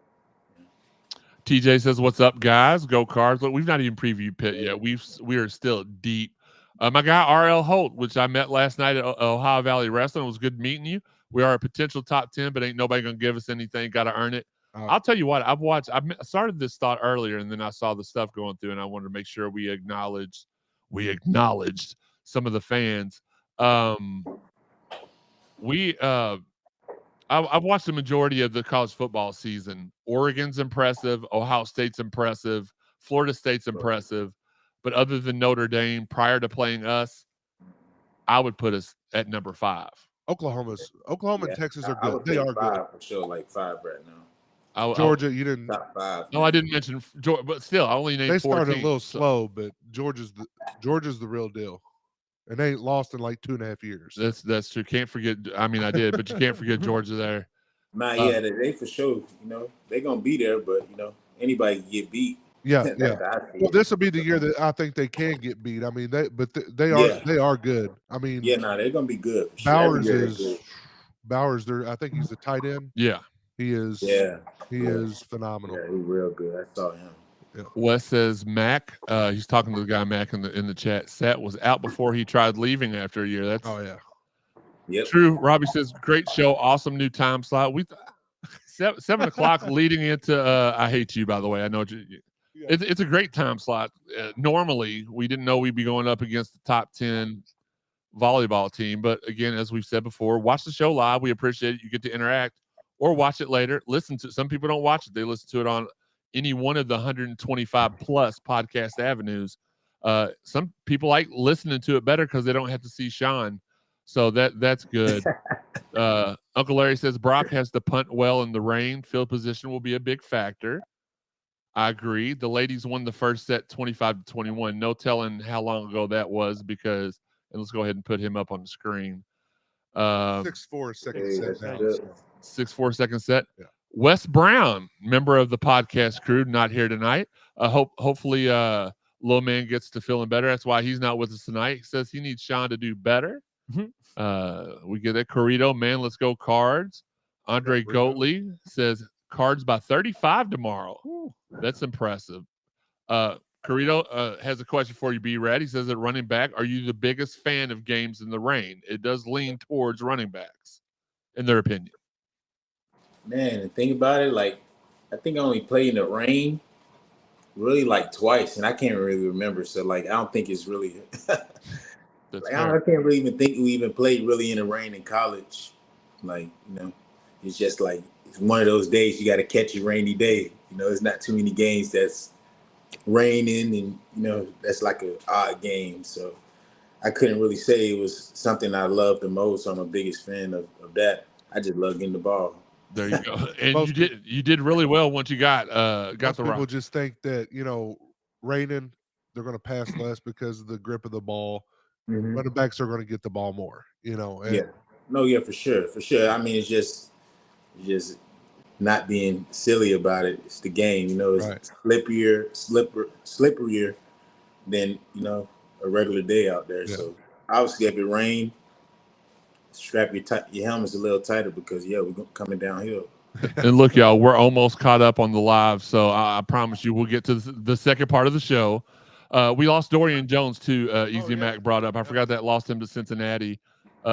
TJ says, "What's up, guys? Go Cards!" Look, we've not even previewed Pitt yet. We are still deep. My guy RL Holt, which I met last night at Ohio Valley Wrestling, it was good meeting you. We are a potential top 10, but ain't nobody gonna give us anything. Got to earn it. I'll tell you what. I started this thought earlier, and then I saw the stuff going through, and I wanted to make sure we acknowledged some of the fans. I've watched the majority of the college football season. Oregon's impressive. Ohio State's impressive. Florida State's impressive. But other than Notre Dame, prior to playing us, I would put us at number 5. Oklahoma and Texas are good. They are good. For sure, like 5 right now. Georgia, you didn't. Top 5. No, I didn't mention Georgia, but still, I only named 14. They started a little slow, but Georgia's the real deal. And they ain't lost in like 2.5 years. That's true. Can't forget. I mean, I did, but you can't forget Georgia there. They for sure. They're gonna be there, but anybody can get beat. Yeah. Well, this will be the year that I think they can get beat. I mean, they are good. I mean, they're gonna be good. For Bowers. I think he's a tight end. Yeah, he is. Yeah, he is phenomenal. Yeah, he's real good. I saw him. Yeah. Wes says Mac. He's talking to the guy Mac in the chat. Sat was out before he tried leaving after a year. That's Yep. True. Robbie says great show, awesome new time slot. We 7 o'clock leading into. I hate you, by the way. I know it's a great time slot. Normally, we didn't know we'd be going up against the top 10 volleyball team, but again, as we've said before, watch the show live. We appreciate it. You get to interact, or watch it later. Listen to. Some people don't watch it; they listen to it on any one of the 125 plus podcast avenues. Some people like listening to it better because they don't have to see Shawn. So that's good. Uncle Larry says Brock has to punt well in the rain. Field position will be a big factor. I agree. The ladies won the first set 25-21. No telling how long ago that was because, and let's go ahead and put him up on the screen. 6-4 second set. 6-4 second set. Yeah. Wes Brown, member of the podcast crew, not here tonight. Hopefully, Low Man gets to feeling better. That's why he's not with us tonight. He says he needs Shawn to do better. We get that. Corrito, man, let's go Cards. Andre Goatley says Cards by 35 tomorrow. Ooh, that's impressive. Corrito has a question for you, B-Rad. He says at running back, are you the biggest fan of games in the rain? It does lean towards running backs, in their opinion. Man, and think about it, like, I think I only played in the rain really like twice, and I can't really remember. So, like, I don't think it's really I can't really even think we even played really in the rain in college. Like, it's just like it's one of those days you got to catch a rainy day. There's not too many games that's raining and, that's like an odd game. So I couldn't really say it was something I loved the most. I'm a biggest fan of that. I just love getting the ball. There you go. And you did really well once you got the people rock. Just think that, raining, they're going to pass less because of the grip of the ball. Mm-hmm. Running backs are going to get the ball more, And, for sure. I mean, it's just not being silly about it. It's the game, it's right. slipperier than, a regular day out there. Yeah. So obviously if it rains, strap your helmets a little tighter because we're coming downhill. And look, y'all, we're almost caught up on the live, so I promise you we'll get to the second part of the show. We lost Dorian Jones too. Mac brought up. I forgot that lost him to Cincinnati.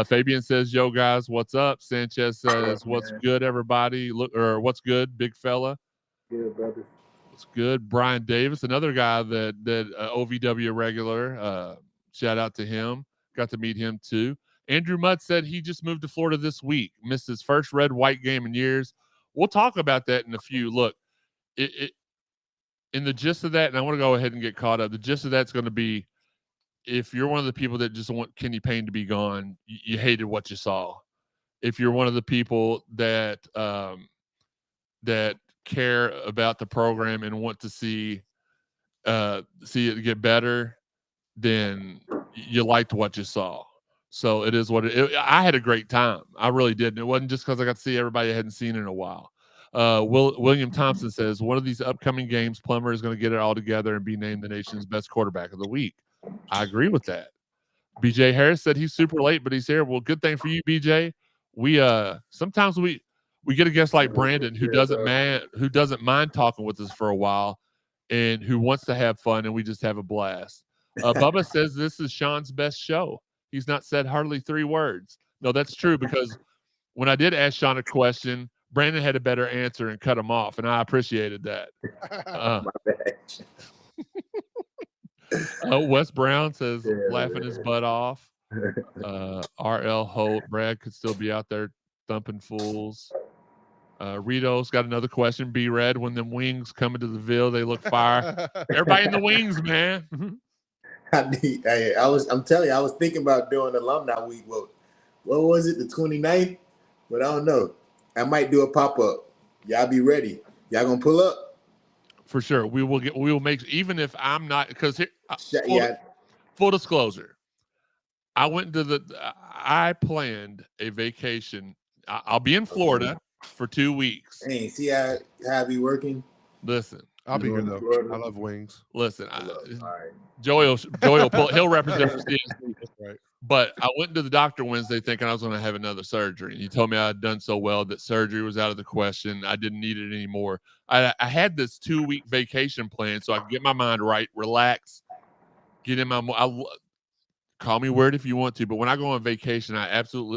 Fabian says, "Yo guys, what's up?" Sanchez says, "What's good, everybody? What's good, big fella?" Good, brother. What's good? Brian Davis, another guy that OVW regular. Shout out to him. Got to meet him too. Andrew Mudd said he just moved to Florida this week. Missed his first red-white game in years. We'll talk about that in a few. Look, in the gist of that, and I want to go ahead and get caught up. The gist of that's going to be, if you're one of the people that just want Kenny Payne to be gone, you hated what you saw. If you're one of the people that that care about the program and want to see it get better, then you liked what you saw. So it is what I had a great time. I really did. And it wasn't just because I got to see everybody I hadn't seen in a while. William Thompson says, one of these upcoming games, Plummer is going to get it all together and be named the nation's best quarterback of the week. I agree with that. BJ Harris said he's super late, but he's here. Well, good thing for you, BJ. We sometimes we get a guest like Brandon who doesn't mind talking with us for a while and who wants to have fun, and we just have a blast. Bubba says this is Shawn's best show. He's not said hardly 3 words. No, that's true, because when I did ask Shawn a question, Brandon had a better answer and cut him off, and I appreciated that. My bad. Wes Brown says laughing his butt off. R.L. Holt, Brad could still be out there thumping fools. Rito's got another question. B-Red, when them wings come into the Ville, they look fire. Everybody in the wings, man. I'm telling you, I was thinking about doing alumni week. What was it, the 29th? But I don't know. I might do a pop-up. Y'all be ready. Y'all gonna pull up? For sure. We will make, even if I'm not, because here, full disclosure, I planned a vacation. I'll be in Florida for 2 weeks. Hey, see how I be working? Listen, I'll be here though. Florida. I love wings. Listen, All right. Joey will pull, he'll represent for CSZ. That's right. But I went to the doctor Wednesday thinking I was going to have another surgery. And he told me I had done so well that surgery was out of the question. I didn't need it anymore. I had this 2-week vacation plan so I could get my mind right, relax, get in my call me weird if you want to. But when I go on vacation,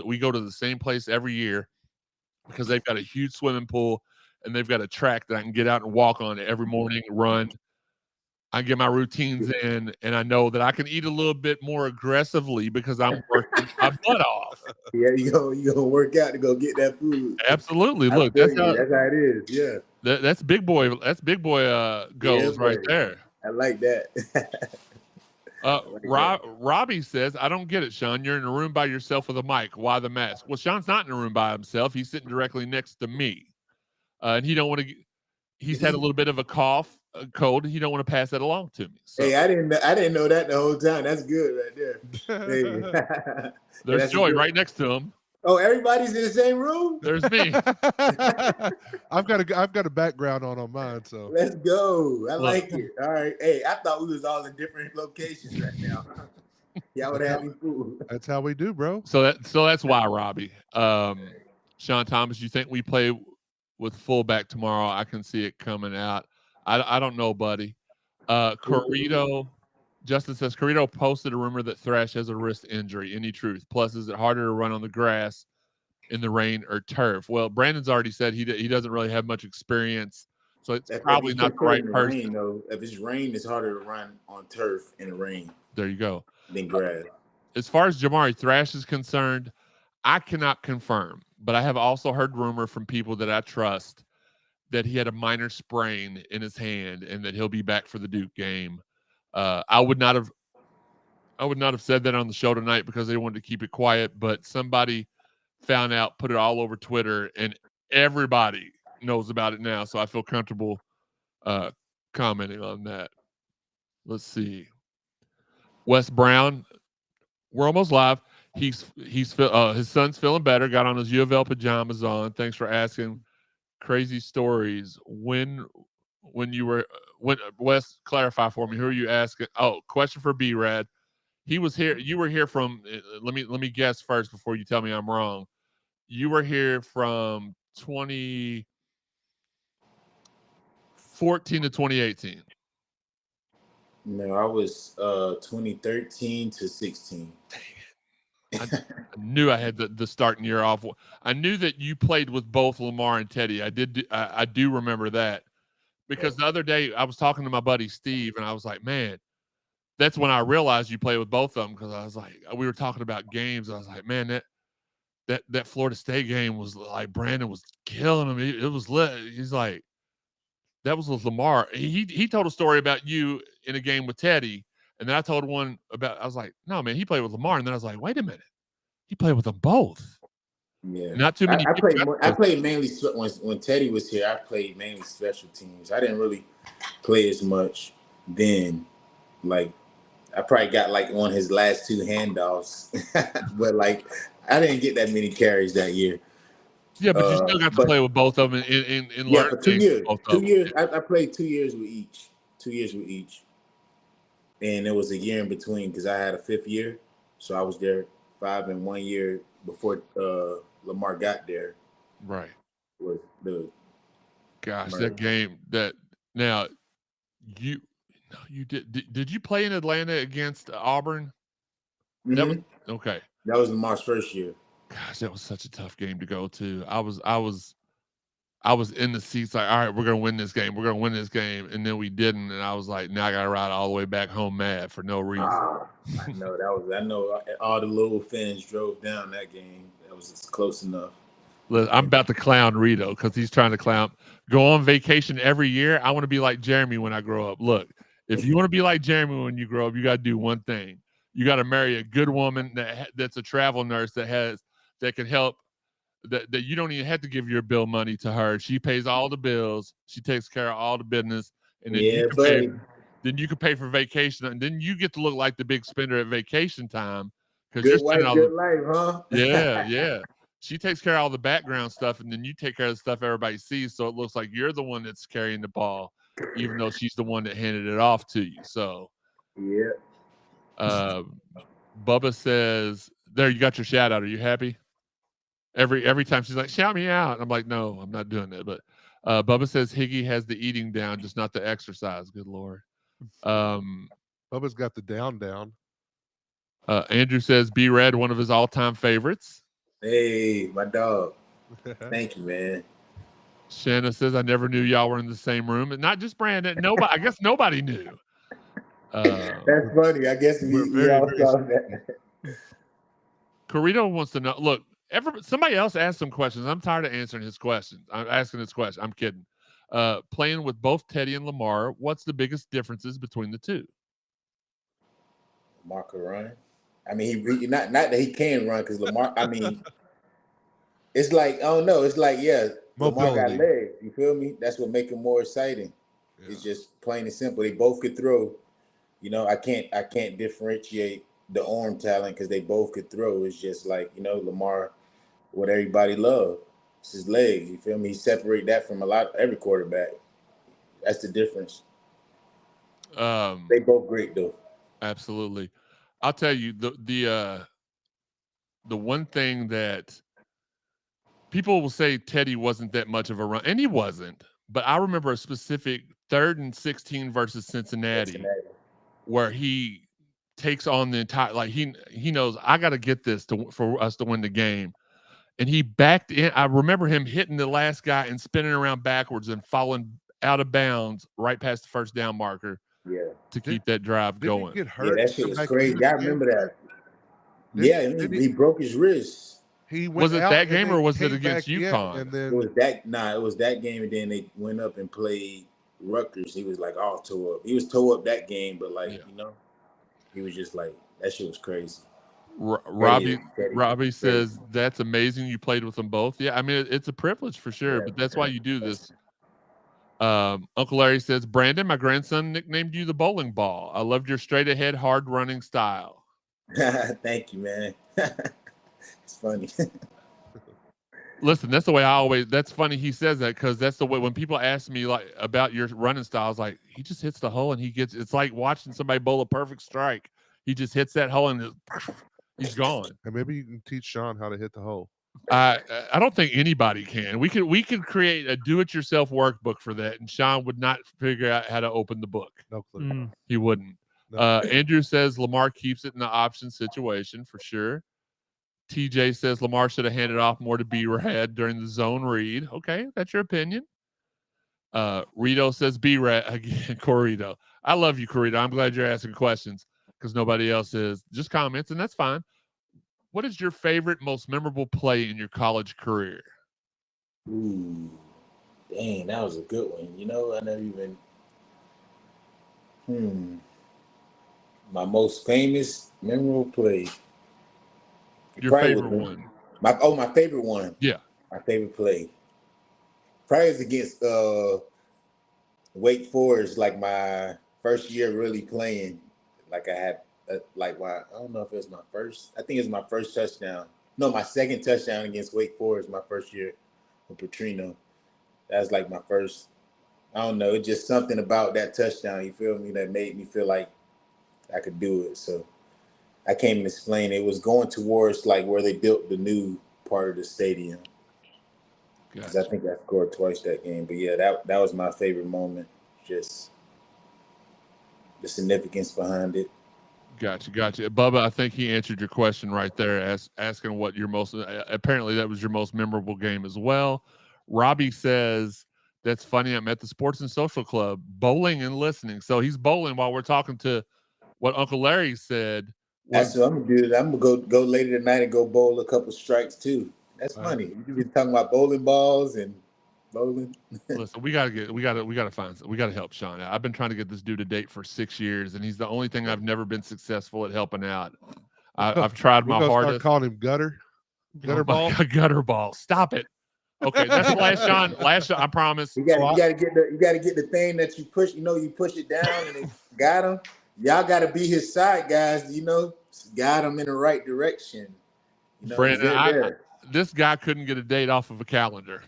we go to the same place every year because they've got a huge swimming pool and they've got a track that I can get out and walk on every morning, run. I get my routines in, and I know that I can eat a little bit more aggressively because I'm working my butt off. Yeah, you go work out to go get that food. Absolutely. Look, that's how it is. Yeah. That's big boy. That's big boy goals right there. I like that. Robbie says, I don't get it, Shawn. You're in a room by yourself with a mic. Why the mask? Well, Shawn's not in a room by himself. He's sitting directly next to me. And he don't want to. He's had a little bit of a cough, a cold. He don't want to pass that along to me. So. Hey, I didn't know that the whole time. That's good right there. Hey. There's Joey right next to him. Oh, everybody's in the same room? There's me. I've got a background on mine, so let's go. I like it. All right. Hey, I thought we was all in different locations right now. Y'all would have me food. That's how we do, bro. So that's why, Robbie. Shawn Thomas, you think we play with fullback tomorrow? I can see it coming out. I don't know, buddy. Corrito, Justin says, Corrito posted a rumor that Thrash has a wrist injury. Any truth? Plus, is it harder to run on the grass in the rain or turf? Well, Brandon's already said he doesn't really have much experience, so it's probably not the right person. Rain, though. If it's rain, it's harder to run on turf in the rain. There you go. Than grass. As far as Jamari Thrash is concerned, I cannot confirm, but I have also heard rumor from people that I trust that he had a minor sprain in his hand and that he'll be back for the Duke game. I would not have said that on the show tonight because they wanted to keep it quiet, but somebody found out, put it all over Twitter, and everybody knows about it now. So I feel comfortable commenting on that. Let's see. Wes Brown, we're almost live. His son's feeling better. Got on his U of L pajamas on. Thanks for asking. Crazy stories. When Wes, clarify for me. Who are you asking? Oh, question for B-Rad. He was here. You were here from. Let me guess first before you tell me I'm wrong. You were here from 2014 to 2018. No, I was 2013 to 16. Dang it. I knew I had the starting year off. I knew that you played with both Lamar and Teddy. I do remember that because the other day I was talking to my buddy Steve and I was like, man, that's when I realized you played with both of them because I was like, we were talking about games. I was like, man, that Florida State game was like Brandon was killing him. It was lit. He's like, that was with Lamar. He told a story about you in a game with Teddy. And then I told one about, I was like, no, man, he played with Lamar. And then I was like, wait a minute. He played with them both. Yeah. Not too many. I played mainly, when Teddy was here, I played mainly special teams. I didn't really play as much then. Like, I probably got like on his last 2 handoffs, but like I didn't get that many carries that year. Yeah, but you still got to play with both of them and learn for 2 things. years. Both 2 of years. them. I played 2 years with each. 2 years with each, and there was a year in between because I had a 5th year, so I was there 5 and 1 year before Lamar got there. Right. Was the that game that now you did you play in Atlanta against Auburn? Mm-hmm. Okay. That was Lamar's first year. Gosh, that was such a tough game to go to. I was in the seats like, all right, we're gonna win this game. We're gonna win this game, and then we didn't. And I was like, now I gotta ride all the way back home mad for no reason. I know all the Louisville fans drove down that game. That was just close enough. Look, I'm about to clown Rito because he's trying to clown. Go on vacation every year. I want to be like Jeremy when I grow up. Look, if you want to be like Jeremy when you grow up, you got to do one thing. You got to marry a good woman that's a travel nurse that can help. That you don't even have to give your bill money to her. She pays all the bills. She takes care of all the business, and then you can pay for vacation, and then you get to look like the big spender at vacation time because you're spending all good life, huh? Yeah. She takes care of all the background stuff, and then you take care of the stuff everybody sees, so it looks like you're the one that's carrying the ball, even though she's the one that handed it off to you. So, yeah. Bubba says, "There, you got your shout out. Are you happy?" Every time she's like, "Shout me out," I'm like, "No, I'm not doing that." But Bubba says Higgy has the eating down, just not the exercise. Good Lord. Bubba's got the down. Andrew says B-Red, one of his all-time favorites. Hey, my dog. Thank you, man. Shanna says, I never knew y'all were in the same room. And not just Brandon. Nobody. I guess nobody knew. That's funny. I guess we all saw that. Corrito wants to know. Look, somebody else asked some questions. I'm tired of answering his questions. I'm asking his question. I'm kidding. Playing with both Teddy and Lamar, what's the biggest differences between the two? Lamar can run. I mean, he not that he can run because Lamar. I mean, it's like I don't know. It's like Lamar got legs. You feel me? That's what makes him more exciting. Yeah. It's just plain and simple. They both could throw. You know, I can't differentiate the arm talent because they both could throw. It's just like Lamar, what everybody loves. It's his legs. You feel me? He separate that from every quarterback. That's the difference. They both great though. Absolutely. I'll tell you the one thing that people will say Teddy wasn't that much of a run, and he wasn't. But I remember a specific 3rd and 16 versus Cincinnati. Where he takes on the entire, like he knows I got to get this for us to win the game, and he backed in. I remember him hitting the last guy and spinning around backwards and falling out of bounds right past the first down marker. Yeah, to keep that drive going. He get hurt? Yeah, that shit was crazy. I remember that. He broke his wrist. Was it that game or was it against UConn? And then it was that. It was that game, and then they went up and played Rutgers. He was like all tore up. He was tore up that game, but he was just like that shit was crazy. Robbie says that's amazing. You played with them both. Yeah, I mean it's a privilege for sure, but that's why you do this. Uncle Larry says, Brandon, my grandson nicknamed you the bowling ball. I loved your straight ahead, hard running style. Thank you, man. It's funny. Listen, that's the way that's funny he says that because that's the way when people ask me like about your running style, it's like he just hits the hole and it's like watching somebody bowl a perfect strike. He just hits that hole and he's gone. And maybe you can teach Shawn how to hit the hole. I don't think anybody can. We could create a do-it-yourself workbook for that, and Shawn would not figure out how to open the book. No clue. He wouldn't. No. Andrew says Lamar keeps it in the option situation for sure. TJ says Lamar should have handed off more to B-Rad during the zone read. Okay, that's your opinion. Rito says B-Rad again. Corrito, I love you, Corrito. I'm glad you're asking questions because nobody else is. Just comments, and that's fine. What is your favorite, most memorable play in your college career? Ooh, dang, that was a good one. I never even. My most famous, memorable play. Your favorite one? My favorite one. Yeah. My favorite play. Probably was against Wake Forest, like my first year really playing. like I had I don't know if it was my first. I think it was my first touchdown. No, my second touchdown against Wake Forest my first year with Petrino. That was like my first. I don't know. It's just something about that touchdown. You feel me? That made me feel like I could do it. So I can't even explain it. It was going towards like where they built the new part of the stadium. Because I think I scored twice that game. But yeah, that was my favorite moment. Just the significance behind it. Gotcha. Bubba, I think he answered your question right there, asking what your most, apparently that was your most memorable game as well. Robbie says, that's funny, I'm at the Sports and Social Club, bowling and listening. So he's bowling while we're talking to what Uncle Larry said. That's what I'm going to do. I'm going to go later tonight and go bowl a couple strikes too. That's funny. You've been talking about bowling balls and bowling. Listen, we gotta help Shawn out. I've been trying to get this dude a date for 6 years, and he's the only thing I've never been successful at helping out. I've tried my hardest. Start calling him gutter ball. Gutter ball. Stop it. Okay, that's the last Shawn. I promise. You gotta get the thing that you push. You push it down and it got him. Y'all gotta be his side guys. Guide him in the right direction. Brandon, this guy couldn't get a date off of a calendar.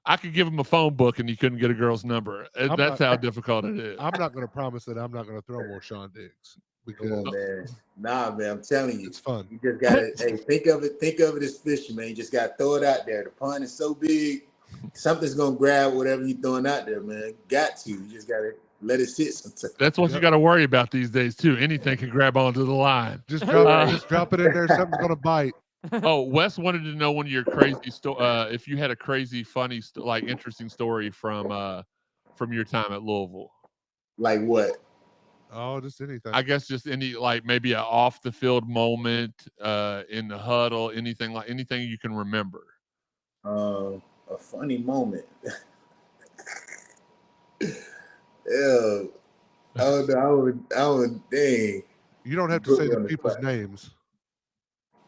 I could give him a phone book and he couldn't get a girl's number. That's how difficult it is. I'm not going to promise that I'm not going to throw more Shawn Diggs. Because man. Nah, man, I'm telling you. It's fun. You just got to think of it as fishing, man. You just got to throw it out there. The pond is so big, something's going to grab whatever you're throwing out there, man. Got to. You just got to let it sit sometimes. That's what you got to worry about these days, too. Anything can grab onto the line. Just drop it in there. Something's going to bite. Oh, Wes wanted to know one of your crazy if you had a crazy, funny, interesting story from your time at Louisville. Like what? Oh, just anything. I guess just any, maybe an off the field moment in the huddle, anything you can remember. A funny moment. Yeah. I would dang. You don't have to say the people's names.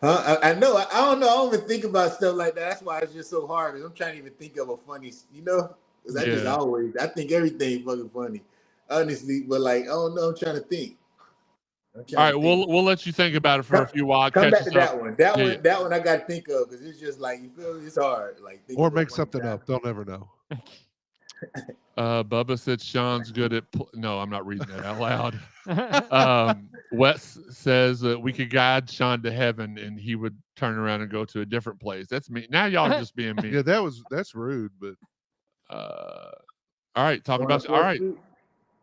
Huh? I know. I don't know. I don't even think about stuff like that. That's why it's just so hard. I'm trying to even think of a funny, because I think everything fucking funny, honestly. But I don't know. I'm trying to think. All right, we'll let you think about it for a few while. Come back to that one. That one I got to think of because it's just you feel me? It's hard. Or make something up. They'll never know. Bubba said Shawn's good at. No, I'm not reading that out loud. Wes says that we could guide Shawn to heaven, and he would turn around and go to a different place. That's me. Now y'all are just being mean. Yeah, that's rude. But all right, talking about. All right,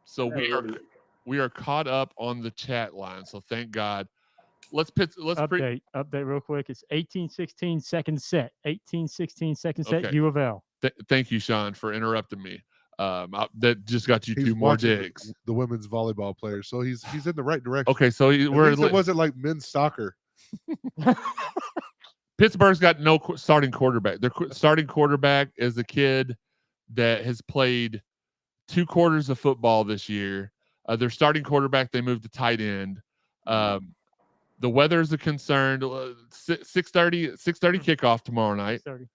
so we are caught up on the chat line. So thank God. Let's update real quick. It's 18-16 second set. 18-16 second set. U of L. Thank you, Shawn, for interrupting me. That just got you two more digs. The women's volleyball player, so he's in the right direction. Okay, so it wasn't like men's soccer. Pittsburgh's got no starting quarterback. Their starting quarterback is a kid that has played 2 quarters of football this year. Their starting quarterback, they moved to tight end. The weather is a concern. 6:30 kickoff tomorrow night. 6:30.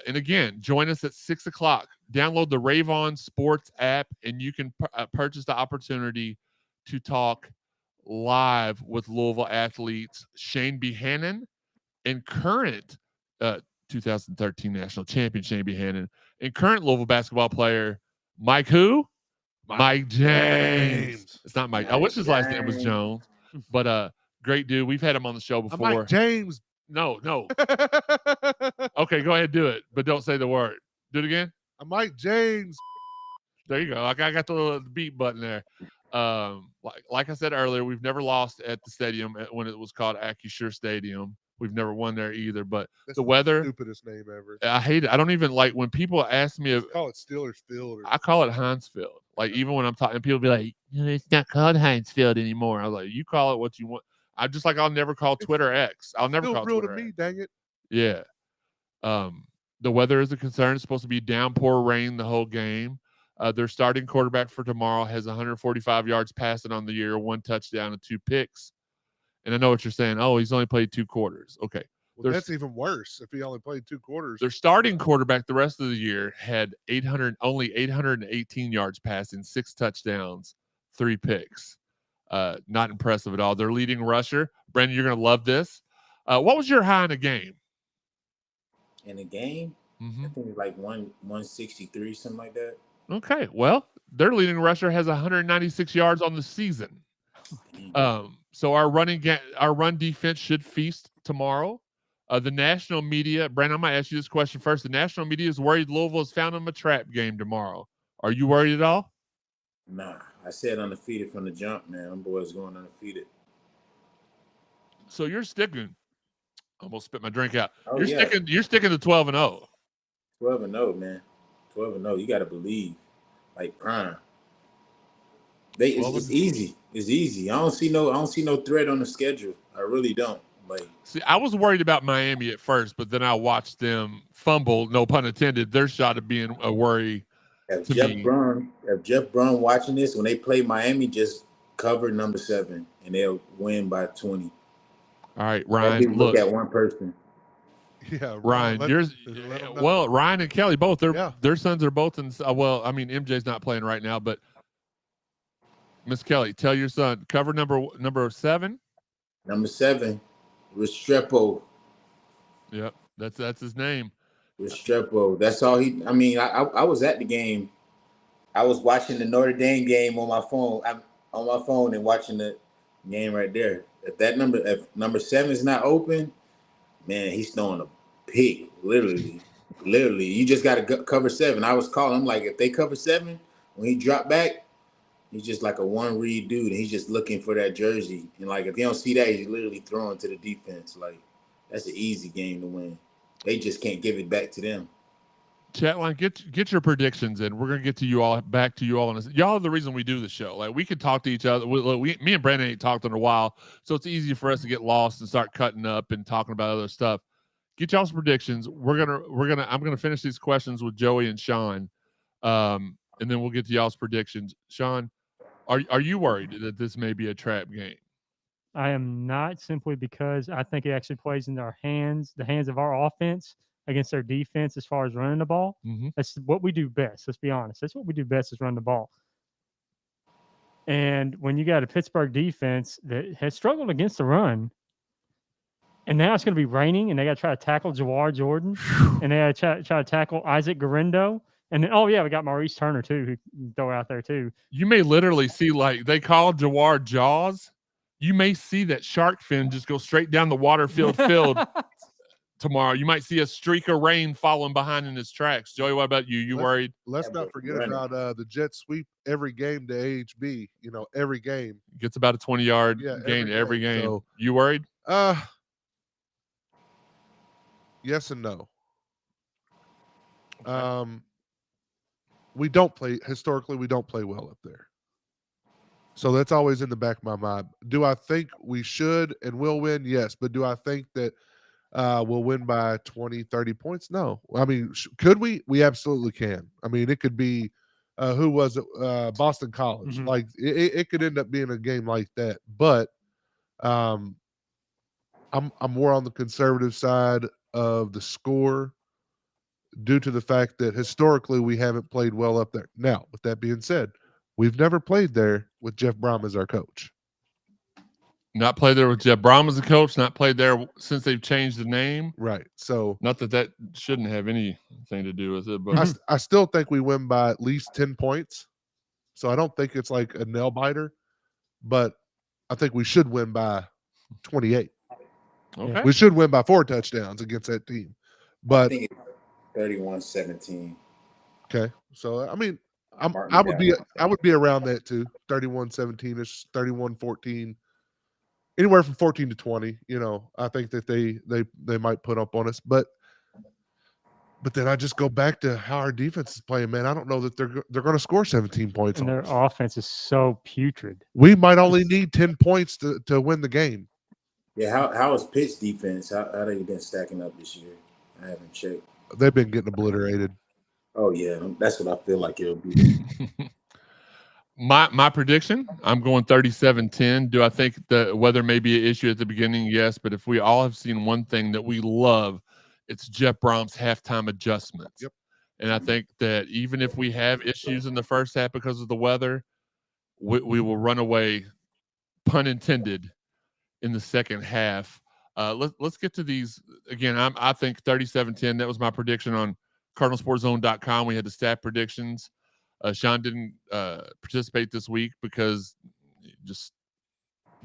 And again, join us at 6:00. Download the Rave On Sports app, and you can purchase the opportunity to talk live with Louisville athletes Shane Behannon and current 2013 national champion Shane Behannon and current Louisville basketball player Mike who? Mike James. It's not Mike. I wish his last name was Jones, but great dude. We've had him on the show before. Mike James. No. Okay, go ahead, do it, but don't say the word. Do it again. Mike James. There you go. I got the beat button there. Like I said earlier, we've never lost at the stadium when it was called Acrisure Stadium. We've never won there either. But that's the weather, stupidest name ever. I hate it. I don't even like when people ask me. Call it Steelers Field. I call it Heinz Field. Even when I'm talking, people be like, "It's not called Heinz Field anymore." I was like, "You call it what you want." I'm just I'll never call Twitter X. I'll never call real Twitter to me, X. dang it. Yeah. The weather is a concern. It's supposed to be downpour rain the whole game. Their starting quarterback for tomorrow has 145 yards passing on the year, 1 touchdown and 2 picks. And I know what you're saying. Oh, he's only played 2 quarters. Okay. Well, that's even worse if he only played 2 quarters. Their starting quarterback the rest of the year had only 818 yards passing, 6 touchdowns, 3 picks. Not impressive at all. Their leading rusher, Brandon, you're going to love this. What was your high in a game? In the game, I think it's like 163, something like that. Okay, well, their leading rusher has 196 yards on the season. So our run defense should feast tomorrow. The national media, Brandon, I'm going to ask you this question first. The national media is worried Louisville has found them a trap game tomorrow. Are you worried at all? Nah, I said undefeated from the jump, man. Them boys going undefeated. So you're sticking. Almost spit my drink out. Oh, You're sticking to 12-0. 12-0, man. 12-0. You got to believe. Like prime. It's easy. It's easy. I don't see no threat on the schedule. I really don't. See, I was worried about Miami at first, but then I watched them fumble, no pun intended, their shot of being a worry. If Jeff Brown watching this, when they play Miami, just cover number 7 and they'll win by 20. All right, Ryan. Look at one person. Yeah, Ryan. Ryan and Kelly both. Their sons are both in. MJ's not playing right now, but Miss Kelly, tell your son cover number 7. Number 7. Restrepo. Yep, that's his name. Restrepo. That's all he. I mean, I was at the game. I was watching the Notre Dame game on my phone. I'm on my phone and watching the game right there. If number 7 is not open, man, he's throwing a pick. Literally, you just got to cover 7. I was calling him like, if they cover 7, when he dropped back, he's just like a one-read dude, and he's just looking for that jersey. And, like, if you don't see that, he's literally throwing to the defense. Like, that's an easy game to win. They just can't give it back to them. Chatline, get your predictions in. We're going to get back to you all. Y'all are the reason we do the show. Like, we could talk to each other. Me and Brandon ain't talked in a while, so it's easy for us to get lost and start cutting up and talking about other stuff. Get y'all's predictions. I'm gonna finish these questions with Joey and Shawn, and then we'll get to y'all's predictions. Shawn, are you worried that this may be a trap game? I am not, simply because I think it actually plays in the hands of our offense against their defense as far as running the ball. That's what we do best. Let's be honest. That's what we do best, is run the ball. And when you got a Pittsburgh defense that has struggled against the run, and now it's going to be raining, and they got to try to tackle Jawar Jordan, and they got to try to tackle Isaac Garendo. And then, we got Maurice Turner, too, who can throw out there, too. You may literally see, like, they call Jawar Jaws. You may see that shark fin just go straight down the Waterfield field tomorrow. You might see a streak of rain following behind in his tracks. Joey, what about you? You worried? Let's not forget about the jet sweep every game to AHB. Every game gets about a 20-yard gain every game. So, you worried? Yes and no. We don't play well up there. So that's always in the back of my mind. Do I think we should and will win? Yes. But do I think that we'll win by 20, 30 points? No. I mean, could we? We absolutely can. I mean, it could be, who was it? Boston College. Like, it could end up being a game like that. But I'm more on the conservative side of the score, due to the fact that historically we haven't played well up there. Now, with that being said, we've never played there with Jeff Brom as our coach. Not played there with Jeff Brom as a coach, not played there since they've changed the name. Right. So, not that shouldn't have anything to do with it, but I still think we win by at least 10 points. So I don't think it's like a nail biter, but I think we should win by 28. Okay. We should win by 4 touchdowns against that team. But I think it's 31-17. Okay. So, I mean, I would be around that too. 31-17ish, 31-14. Anywhere from 14 to 20, I think that they might put up on us. But then I just go back to how our defense is playing, man. I don't know that they're going to score 17 points. And their offense is so putrid. We might only need 10 points to win the game. Yeah, how is Pitt's defense? How they been stacking up this year? I haven't checked. They've been getting obliterated. Oh yeah, that's what I feel like it'll be. My prediction, I'm going 37-10. Do I think the weather may be an issue at the beginning? Yes, but if we all have seen one thing that we love, it's Jeff Brom's halftime adjustments. Yep. And I think that even if we have issues in the first half because of the weather, we will run away, pun intended, in the second half. Let's get to these again. I think 37-10. That was my prediction on CardinalSportsZone.com. We had the stat predictions. Shawn didn't participate this week because just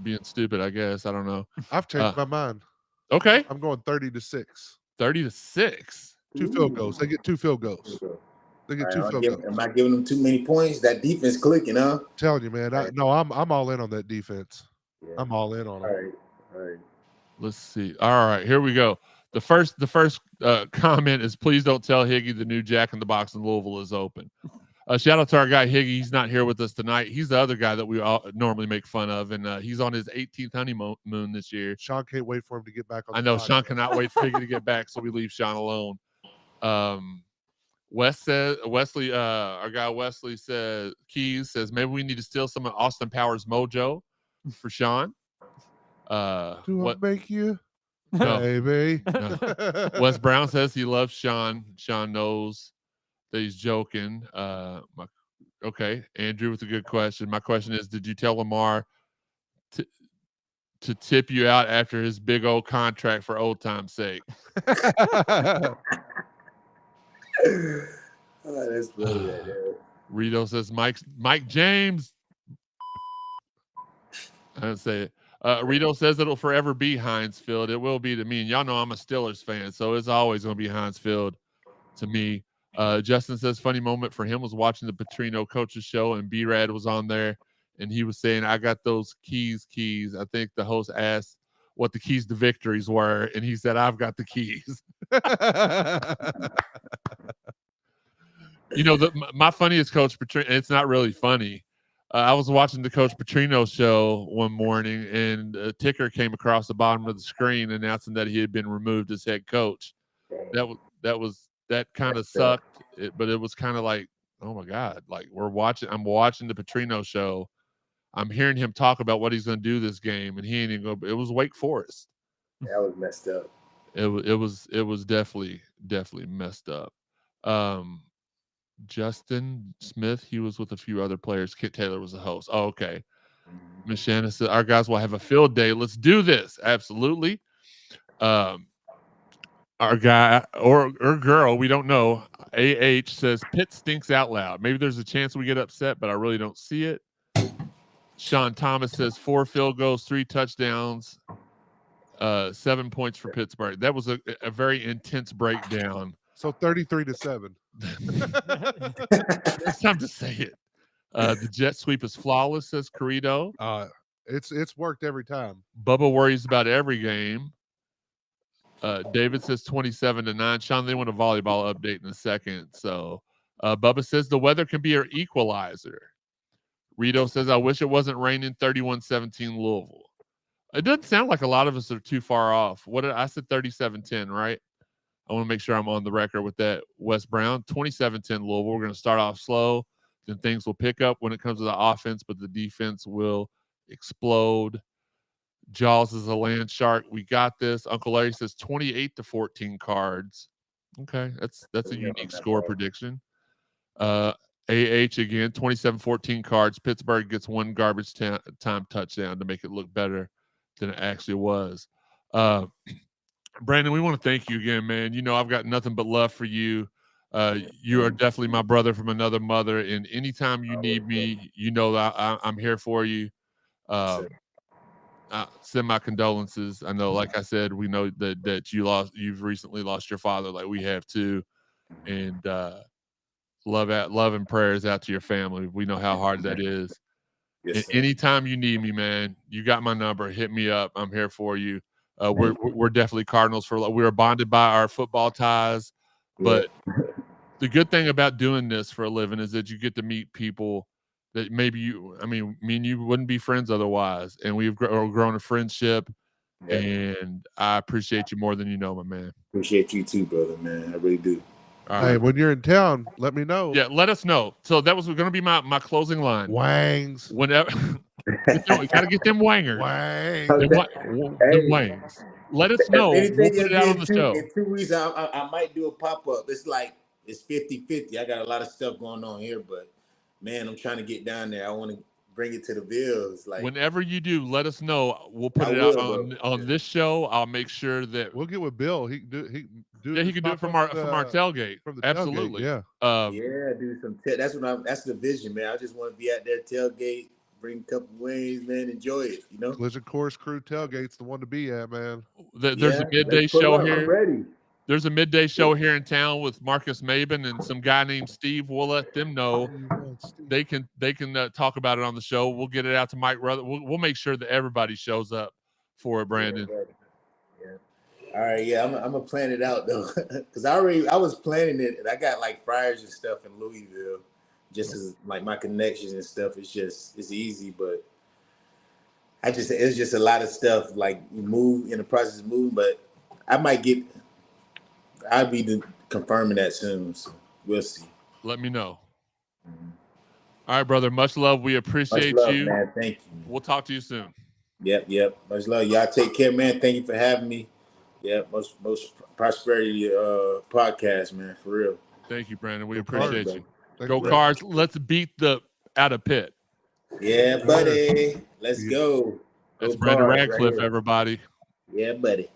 being stupid, I guess. I don't know. I've changed my mind. Okay. I'm going 30-6. 30-6. 2 field goals. They get 2 field goals. They get 2 field goals. Am I giving them too many points? That defense clicking, huh? I'm telling you, man. I'm all in on that defense. Yeah. I'm all in on it. All right. Let's see. All right, here we go. The first comment is, please don't tell Higgy the new Jack in the Box in Louisville is open. Shout out to our guy Higgy. He's not here with us tonight. He's the other guy that we all normally make fun of, and he's on his 18th honeymoon this year. Shawn can't wait for him to get back on. I know Shawn cannot wait for Higgy to get back, so we leave Shawn alone. Wesley, our guy Wesley Keys says maybe we need to steal some of Austin Powers' mojo for Shawn. Do I make you? No. Baby. No. Wes Brown says he loves Shawn. Shawn knows that he's joking. Okay, Andrew with a good question. My question is, did you tell Lamar to tip you out after his big old contract for old time's sake? Oh, that's brilliant. Rito says Mike James. I didn't say it. Rito says it'll forever be Heinz Field. It will be to me. And y'all know I'm a Steelers fan, so it's always going to be Heinz Field to me. Justin says funny moment for him was watching the Petrino coaches show, and B-Rad was on there, and he was saying, I got those keys. I think the host asked what the keys to victories were, and he said, I've got the keys. You know, my funniest Coach Petrino, it's not really funny. I was watching the Coach Petrino show one morning, and a ticker came across the bottom of the screen announcing that he had been removed as head coach. That kind of sucked, but it was kind of like, oh my God, like I'm watching the Petrino show. I'm hearing him talk about what he's going to do this game, and he ain't even going. It was Wake Forest. That was messed up. It was definitely messed up. Justin Smith, he was with a few other players. Kit Taylor was the host. Oh, okay. Miss Shannon said, our guys will have a field day. Let's do this. Absolutely. Our guy or girl, we don't know. AH says, Pitt stinks out loud. Maybe there's a chance we get upset, but I really don't see it. Sean Thomas says 4 field goals, 3 touchdowns, 7 points for Pittsburgh. That was a very intense breakdown. So 33-7. It's time to say it. The jet sweep is flawless, says Carrito. It's worked every time. Bubba worries about every game. David says 27-9. Shawn, they want a volleyball update in a second. So Bubba says the weather can be an equalizer. Rito says, I wish it wasn't raining. 31-17 Louisville. It doesn't sound like a lot of us are too far off. I said 37-10, right? I want to make sure I'm on the record with that. Wes Brown, 27-10 Louisville. We're going to start off slow. Then things will pick up when it comes to the offense, but the defense will explode. Jaws is a land shark. We got this. Uncle Larry says 28-14 Cards. Okay, that's a unique score prediction. AH again, 27-14 Cards. Pittsburgh gets 1 garbage time touchdown to make it look better than it actually was. Brandon, we want to thank you again, man. You know I've got nothing but love for you. You are definitely my brother from another mother, and anytime you need me, you know that I'm here for you. Send my condolences. I know, like I said, we know that you've recently lost your father, like we have too, and love and prayers out to your family. We know how hard that is. Yes, anytime you need me, man, you got my number. Hit me up. I'm here for you. We're definitely Cardinals for. We are bonded by our football ties, but the good thing about doing this for a living is that you get to meet people that maybe me and you wouldn't be friends otherwise, and we've grown a friendship. Yeah. And I appreciate you more than you know, my man. Appreciate you too, brother, man. I really do. All right. Hey, when you're in town, let me know. Yeah, let us know. So that was going to be my closing line. Wangs. Whenever you got to get them wangers. Them wangs. Let us know. We'll put it out on the show. In 2 weeks, I might do a pop-up. It's 50-50. I got a lot of stuff going on here, but man, I'm trying to get down there. I want to bring it to the Bills. Like whenever you do, let us know. We'll put it out on this show. I'll make sure that we'll get with Bill. He can do he can do it from our tailgate. From the Absolutely. Tailgate, do some. That's the vision, man. I just want to be at their tailgate, bring a couple wings, man, enjoy it. You know, Collision Course Crew tailgate's the one to be at, man. There's a midday show here. I'm ready. There's a midday show here in town with Marcus Maben and some guy named Steve. We'll let them know. They can talk about it on the show. We'll get it out to Mike Ruther. We'll make sure that everybody shows up for it, Brandon. Yeah. All right, yeah, I'm gonna plan it out though, because I was planning it, and I got like fryers and stuff in Louisville, just as like my connections and stuff. It's easy, but it's just a lot of stuff like move in the process of moving. But I'll be confirming that soon, so we'll see. Let me know. Mm-hmm. All right, brother. Much love. We appreciate you. Man. Thank you. We'll talk to you soon. Yep. Much love. Y'all take care, man. Thank you for having me. Yeah, most prosperity podcast, man, for real. Thank you, Brandon. We appreciate you. Go Cards. Let's beat the out of Pitt. Yeah, buddy. Let's go. That's Brandon Radcliff, everybody. Yeah, buddy.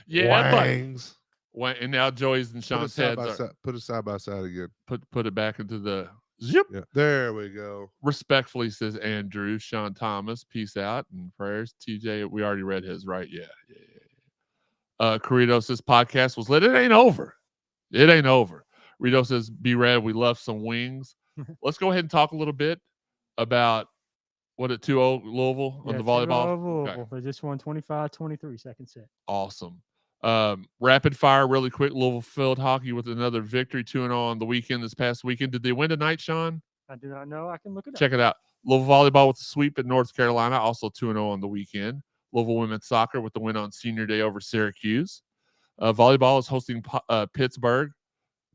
yeah, Wangs. buddy. And now Joey's and Shawn's heads put it side by side again. Put it back into the zip. Yeah, there we go. Respectfully, says Andrew. Shawn Thomas, peace out and prayers. TJ, we already read his, right? Yeah. Corrido says podcast was lit. It ain't over. Rito says, be red. We love some wings. Let's go ahead and talk a little bit about what at 2-0 Louisville on the volleyball. Louisville. They just won 25-23 second set. Awesome. Rapid fire, really quick. Louisville field hockey with another victory, 2-0 on the weekend this past weekend. Did they win tonight, Shawn? I do not know. I can look it up. Check it out. Louisville volleyball with a sweep at North Carolina, also 2-0 on the weekend. Louisville women's soccer with the win on senior day over Syracuse. Volleyball is hosting Pittsburgh,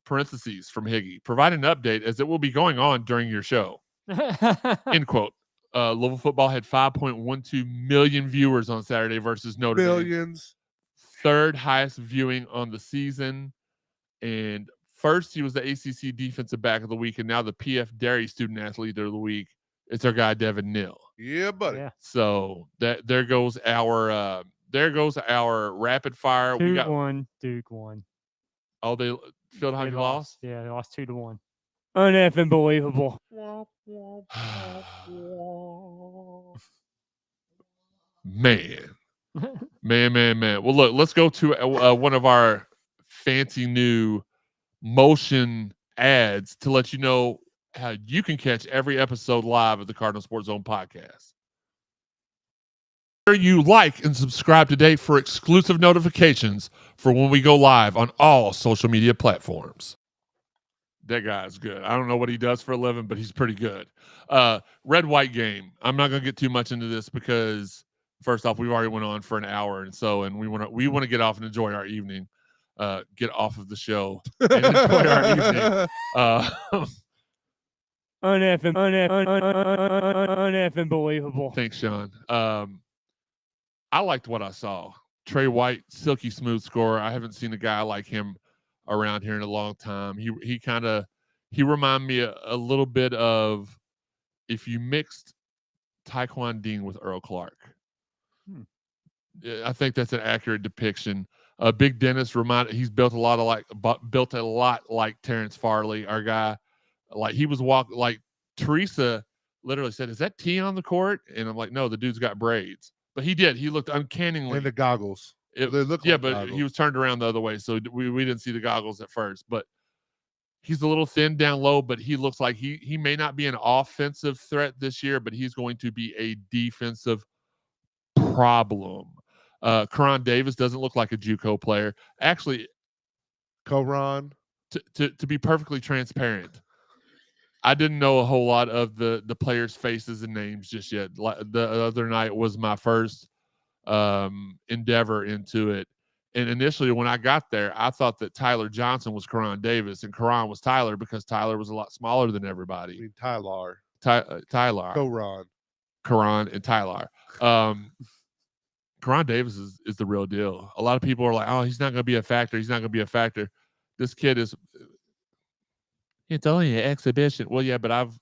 parentheses from Higgy. Provide an update as it will be going on during your show. End quote. Louisville football had 5.12 million viewers on Saturday versus Notre Dame. Billions. Third highest viewing on the season. And first, he was the ACC defensive back of the week, and now the PF Dairy student athlete of the week. It's our guy, Devin Neal. Yeah, buddy. Yeah. So there goes our rapid fire. We got 2-1. Duke won. Oh, they field hockey lost? Yeah, they lost 2-1. Uneffing believable. Man. Well, look, let's go to one of our fancy new motion ads to let you know how you can catch every episode live of the Cardinal Sports Zone podcast. You like and subscribe today for exclusive notifications for when we go live on all social media platforms. That guy's good. I don't know what he does for a living, but he's pretty good. Red-white game. I'm not going to get too much into this because first off, we've already went on for an hour, and we want to get off and enjoy our evening. Get off of the show and enjoy our evening. Uneffing believable. Thanks, Shawn. I liked what I saw. Trey White, silky smooth scorer. I haven't seen a guy like him around here in a long time. He reminded me a little bit of if you mixed Taekwon Dean with Earl Clark. I think that's an accurate depiction. Big Dennis he's built a lot like Terrence Farley, our guy. Like he was like Teresa literally said, "Is that T on the court?" And I'm like, "No, the dude's got braids." But he did. He looked uncannily. And the goggles. But goggles. He was turned around the other way, so we didn't see the goggles at first. But he's a little thin down low, but he looks like he may not be an offensive threat this year, but he's going to be a defensive problem. Karan Davis doesn't look like a JUCO player. Actually, Karan. To be perfectly transparent, I didn't know a whole lot of the players' faces and names just yet. The other night was my first endeavor into it. And initially when I got there, I thought that Tyler Johnson was Karan Davis and Karan was Tyler because Tyler was a lot smaller than everybody. I mean, Tyler. Karan and Tyler. Karan Davis is the real deal. A lot of people are like, oh, he's not going to be a factor. He's not going to be a factor. This kid is – it's only an exhibition. Well, yeah, but I've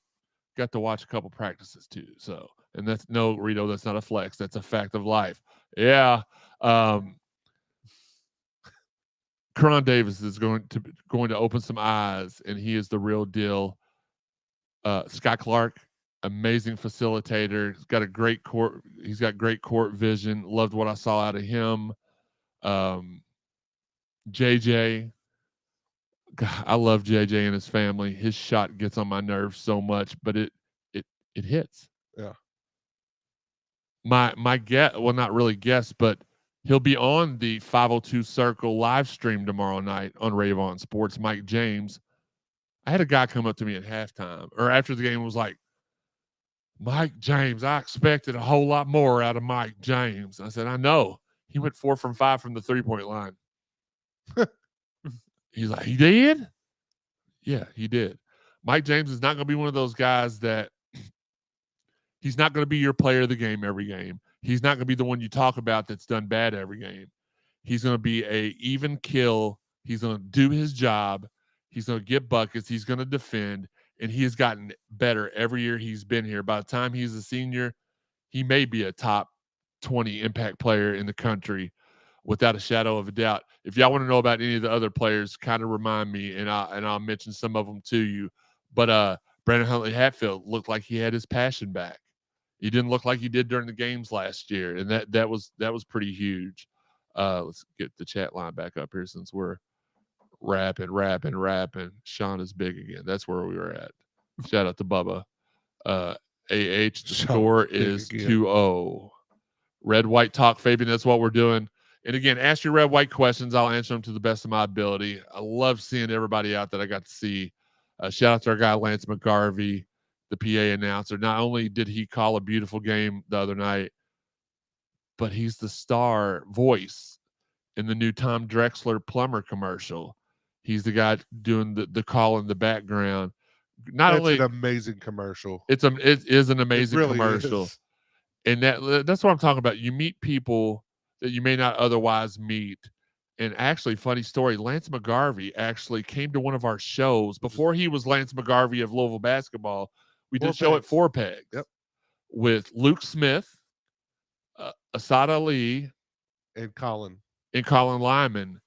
got to watch a couple practices too. So, and that's no, Rito, that's not a flex. That's a fact of life. Yeah. Karan Davis is going to open some eyes, and he is the real deal. Scott Clark, amazing facilitator. He's got great court vision. Loved what I saw out of him. JJ, God, I love JJ and his family. His shot gets on my nerves so much, but it hits. Yeah. My guess, well, not really guess, but he'll be on the 502 Circle live stream tomorrow night on Rave On Sports. Mike James. I had a guy come up to me at halftime or after the game and was like, Mike James, I expected a whole lot more out of Mike James. I said, I know. He went 4 from 5 from the 3-point line. He's like, he did? Yeah, he did. Mike James is not going to be one of those guys that he's not going to be your player of the game every game. He's not going to be the one you talk about that's done bad every game. He's going to be a even kill. He's going to do his job. He's going to get buckets. He's going to defend. And he has gotten better every year he's been here. By the time he's a senior, he may be a top 20 impact player in the country without a shadow of a doubt. If y'all want to know about any of the other players, kind of remind me, and I'll mention some of them to you. But Brandon Huntley Hatfield looked like he had his passion back. He didn't look like he did during the games last year, and that was pretty huge. Let's get the chat line back up here since we're rapping. Shawn is big again. That's where we were at. Shout out to Bubba. The score is 2-0. Red White Talk, Fabian. That's what we're doing. And again, ask your Red White questions. I'll answer them to the best of my ability. I love seeing everybody out that I got to see. Shout out to our guy Lance McGarvey, the PA announcer. Not only did he call a beautiful game the other night, but he's the star voice in the new Tom Drexler plumber commercial. He's the guy doing the call in the background. It's an amazing commercial. It is an amazing really commercial. Is. And that's what I'm talking about. You meet people that you may not otherwise meet. And actually, funny story, Lance McGarvey actually came to one of our shows before he was Lance McGarvey of Louisville basketball. We did a show at Four Pegs with Luke Smith, Asad Ali, and Colin Lyman.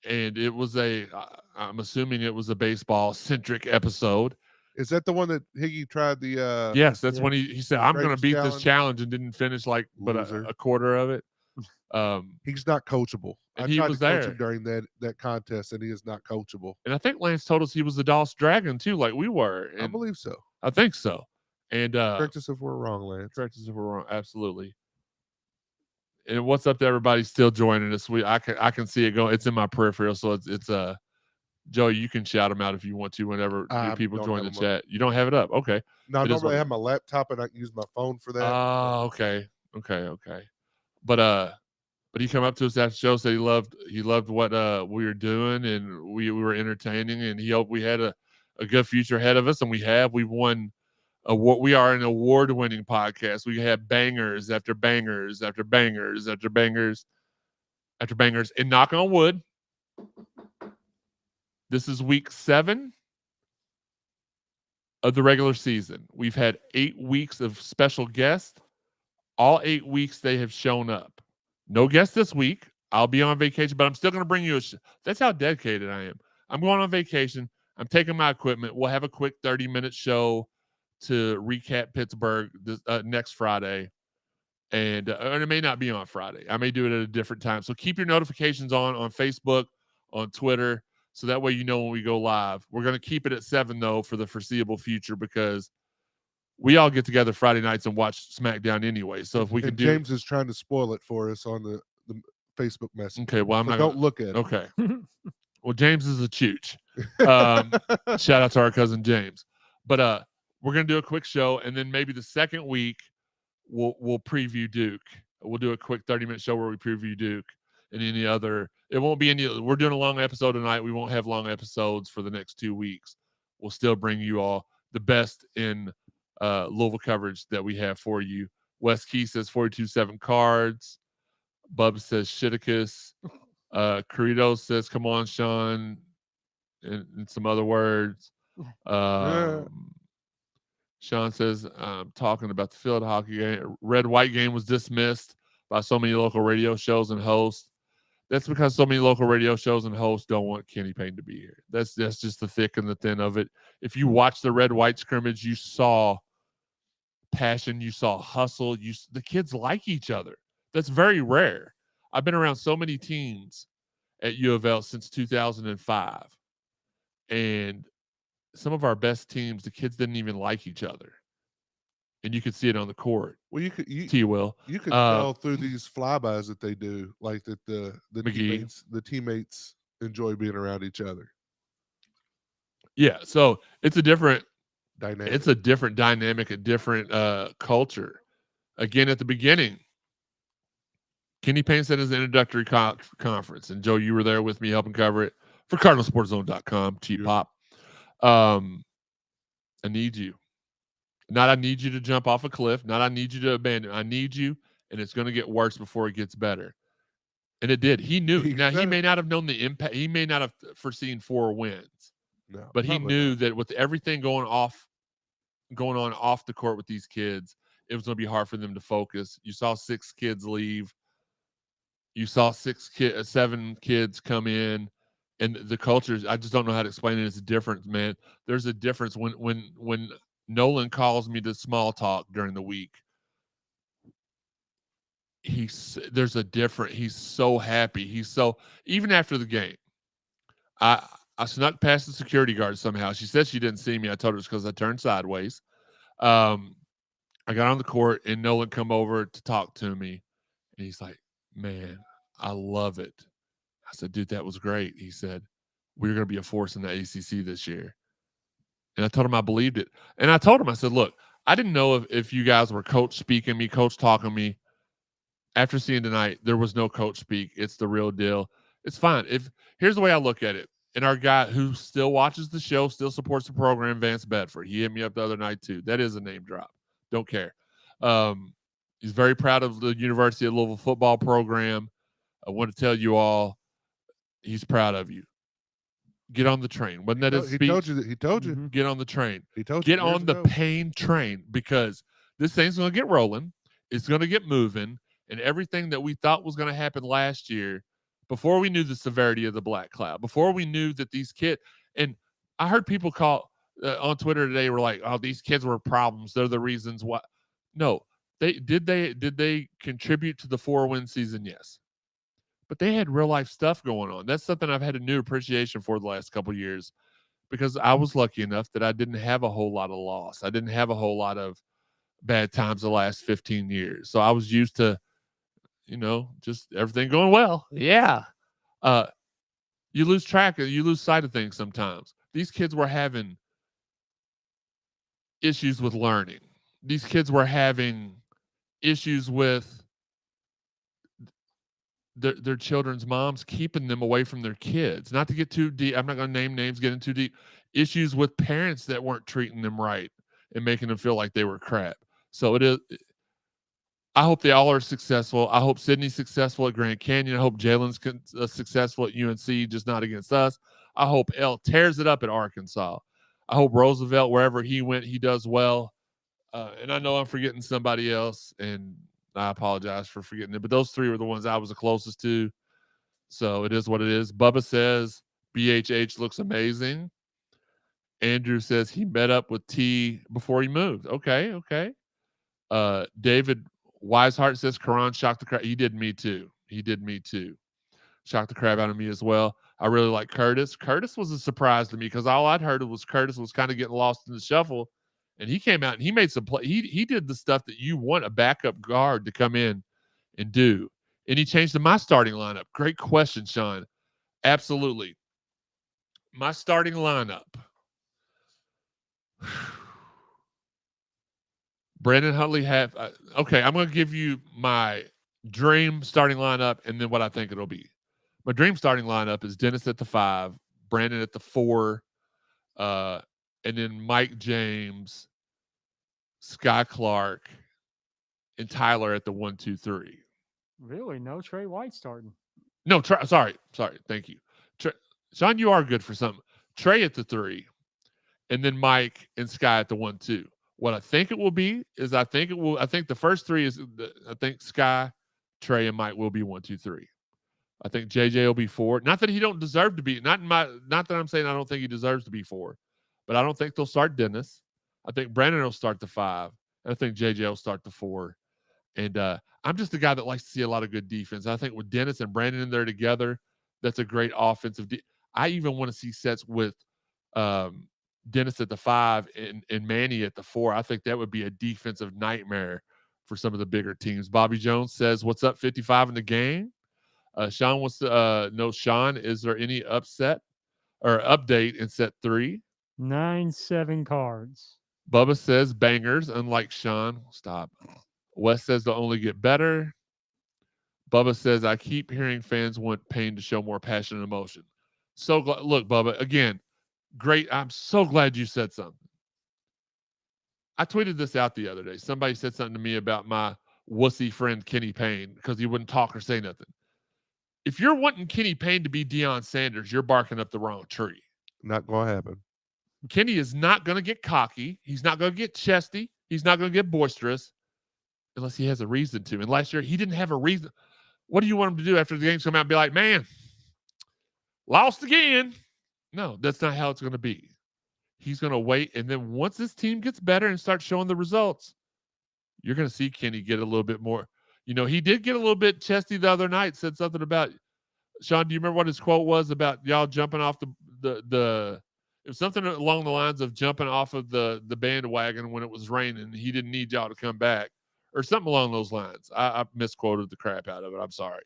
And it was I'm assuming it was a baseball-centric episode. Is that the one that Higgy tried the yes, that's when he said, I'm going to beat this challenge and didn't finish but a quarter of it. He's not coachable. And he was there during that contest, and he is not coachable. And I think Lance told us he was the Doss Dragon too, like we were. And I believe so. I think so. And correct us if we're wrong, Lance. Correct us if we're wrong. Absolutely. And what's up to everybody still joining us? I can see it going. It's in my peripheral, so it's Joey, you can shout them out if you want to whenever new people join the chat. You don't have it up. Okay. No, I normally have my laptop and I can use my phone for that. Oh, okay. But he come up to us after the show, said he loved what we were doing, and we were entertaining, and he hoped we had a good future ahead of us, and we've won we are an award-winning podcast. We have bangers after bangers after bangers after bangers after bangers. And knock on wood, this is week 7 of the regular season. We've had 8 weeks of special guests. All 8 weeks they have shown up. No guests this week. I'll be on vacation, but I'm still going to bring you that's how dedicated I am. I'm going on vacation. I'm taking my equipment. We'll have a quick 30-minute show to recap Pittsburgh next Friday. And it may not be on Friday. I may do it at a different time. So keep your notifications on Facebook, on Twitter, so that way you know when we go live. We're going to keep it at 7, though, for the foreseeable future, because we all get together Friday nights and watch SmackDown anyway. So if we can James is trying to spoil it for us on the Facebook message. Okay, well, don't look at it. Okay. Well, James is a chooch. Shout out to our cousin James. But we're going to do a quick show, and then maybe the second week we'll preview Duke. We'll do a quick 30-minute show where we preview Duke and any other. It won't be any. We're doing a long episode tonight. We won't have long episodes for the next 2 weeks. We'll still bring you all the best in Louisville coverage that we have for you. Wes Key says 42.7 cards. Bub says Shiticus. Corrido says, come on, Shawn, and some other words. Shawn says, talking about the field hockey game. Red-white game was dismissed by so many local radio shows and hosts. That's because so many local radio shows and hosts don't want Kenny Payne to be here. That's just the thick and the thin of it. If you watch the red-white scrimmage, you saw passion, you saw hustle. The kids like each other. That's very rare. I've been around so many teams at U of L since 2005, and some of our best teams, the kids didn't even like each other, and you could see it on the court. Well, you could tell through these flybys that they do, like that the teammates enjoy being around each other. Yeah, so it's a different dynamic. It's a different dynamic, a different culture. Again, at the beginning, Kenny Payne said his introductory conference, and Joe, you were there with me helping cover it for CardinalSportsZone.com. Cheap pop. I need you. Not I need you to jump off a cliff. Not I need you to abandon. I need you, and it's going to get worse before it gets better. And it did. He knew. Now, he may not have known the impact. He may not have foreseen 4 wins. No, but he knew that with everything going on off the court with these kids, it was going to be hard for them to focus. You saw 6 kids leave. You saw 7 kids come in, and the cultures. I just don't know how to explain it. It's a difference, man. There's a difference when Nolan calls me to small talk during the week. There's a different. He's so happy. Even after the game, I snuck past the security guard somehow. She said she didn't see me. I told her it's because I turned sideways. I got on the court, and Nolan come over to talk to me, and he's like, "Man, I love it." I said, "Dude, that was great." He said, "We're going to be a force in the ACC this year." And I told him I believed it. And I told him, I said, "Look, I didn't know if you guys were coach speaking me, coach talking me. After seeing tonight, there was no coach speak. It's the real deal. It's fine. Here's the way I look at it. And our guy who still watches the show, still supports the program, Vance Bedford. He hit me up the other night too. That is a name drop. Don't care. He's very proud of the University of Louisville football program. I want to tell you all, he's proud of you. Get on the train. Wasn't that his speech? He told you. Get on the train. He told you. Get on the Payne train, because this thing's going to get rolling. It's going to get moving. And everything that we thought was going to happen last year, before we knew the severity of the black cloud, before we knew that these kids, and I heard people call on Twitter today, were like, "Oh, these kids were problems. They're the reasons why." No, did they contribute to the 4-win season? Yes, but they had real life stuff going on. That's something I've had a new appreciation for the last couple of years, because I was lucky enough that I didn't have a whole lot of loss. I didn't have a whole lot of bad times the last 15 years. So I was used to, just everything going well. Yeah. You lose track of, you lose sight of things sometimes. These kids were having issues with learning. These kids were having issues with their children's moms keeping them away from their kids. Not to get too deep. I'm not going to name names, get in too deep. Issues with parents that weren't treating them right and making them feel like they were crap. So I hope they all are successful. I hope Sydney's successful at Grand Canyon. I hope Jalen's successful at UNC, just not against us. I hope L tears it up at Arkansas. I hope Roosevelt, wherever he went, he does well. And I know I'm forgetting somebody else, and I apologize for forgetting it. But those 3 were the ones I was the closest to. So it is what it is. Bubba says BHH looks amazing. Andrew says he met up with T before he moved. Okay. David Wiseheart says Karan shocked the crap. He did me too. Shocked the crap out of me as well. I really like Curtis. Curtis was a surprise to me, because all I'd heard was Curtis was kind of getting lost in the shuffle, and he came out and he made some play. He did the stuff that you want a backup guard to come in and do. And he changed to my starting lineup. Great question, Shawn. Absolutely. My starting lineup. Brandon Huntley okay, I'm going to give you my dream starting lineup and then what I think it'll be. My dream starting lineup is Dennis at the 5, Brandon at the 4, and then Mike James, Sky Clark, and Tyler at the 1, 2, 3. Really? No Trey White starting? No, sorry. Thank you. Shawn, you are good for something. Trey at the 3, and then Mike and Sky at the 1, 2. What I think it will be is I think the first three is I think Sky, Trey, and Mike will be 1, 2, 3. I think JJ will be 4. Not that he don't deserve to be. Not that I'm saying I don't think he deserves to be 4, but I don't think they'll start Dennis. I think Brandon will start the 5, and I think JJ will start the 4. And I'm just a guy that likes to see a lot of good defense. I think with Dennis and Brandon in there together, that's a great offensive. I even want to see sets with Dennis at the 5 and Manny at the 4. I think that would be a defensive nightmare for some of the bigger teams. Bobby Jones says, "What's up, 55 in the game?" Shawn wants to know, Shawn, is there any upset or update in set 3? 9-7 cards. Bubba says bangers, unlike Shawn. Stop. Wes says they'll only get better. Bubba says, I keep hearing fans want Payne to show more passion and emotion. So look, Bubba, again, great. I'm so glad you said something. I tweeted this out the other day. Somebody said something to me about my wussy friend Kenny Payne because he wouldn't talk or say nothing. If you're wanting Kenny Payne to be Deion Sanders, you're barking up the wrong tree. Not going to happen. Kenny is not going to get cocky. He's not going to get chesty. He's not going to get boisterous unless he has a reason to. And last year, he didn't have a reason. What do you want him to do after the games come out and be like, man, lost again? No, that's not how it's going to be. He's going to wait. And then once this team gets better and starts showing the results, you're going to see Kenny get a little bit more. You know, he did get a little bit chesty the other night, said something about, Shawn, do you remember what his quote was about y'all jumping off it was something along the lines of jumping off of the bandwagon when it was raining. He didn't need y'all to come back or something along those lines. I misquoted the crap out of it. I'm sorry.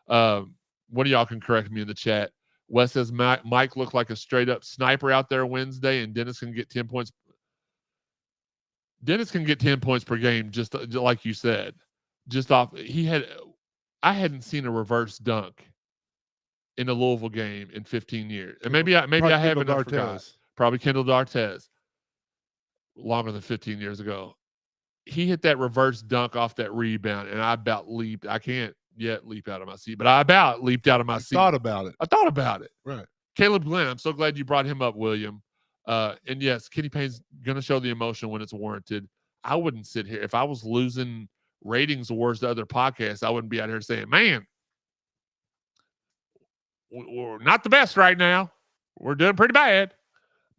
One of y'all can correct me in the chat. Wes says Mike looked like a straight up sniper out there Wednesday, and Dennis can get 10 points. Dennis can get 10 points per game, just like you said. Just off, I hadn't seen a reverse dunk in a Louisville game in 15 years. And maybe I haven't. I forgot. Probably Kendall Dartez. Longer than 15 years ago. He hit that reverse dunk off that rebound, and I about leaped. I can't yet leap out of my seat, but I about leaped out of my seat. Thought about it. I thought about it. Right. Caleb Glenn, I'm so glad you brought him up, William. And yes, Kenny Payne's going to show the emotion when it's warranted. I wouldn't sit here. If I was losing ratings awards to other podcasts, I wouldn't be out here saying, man, we're not the best right now. We're doing pretty bad.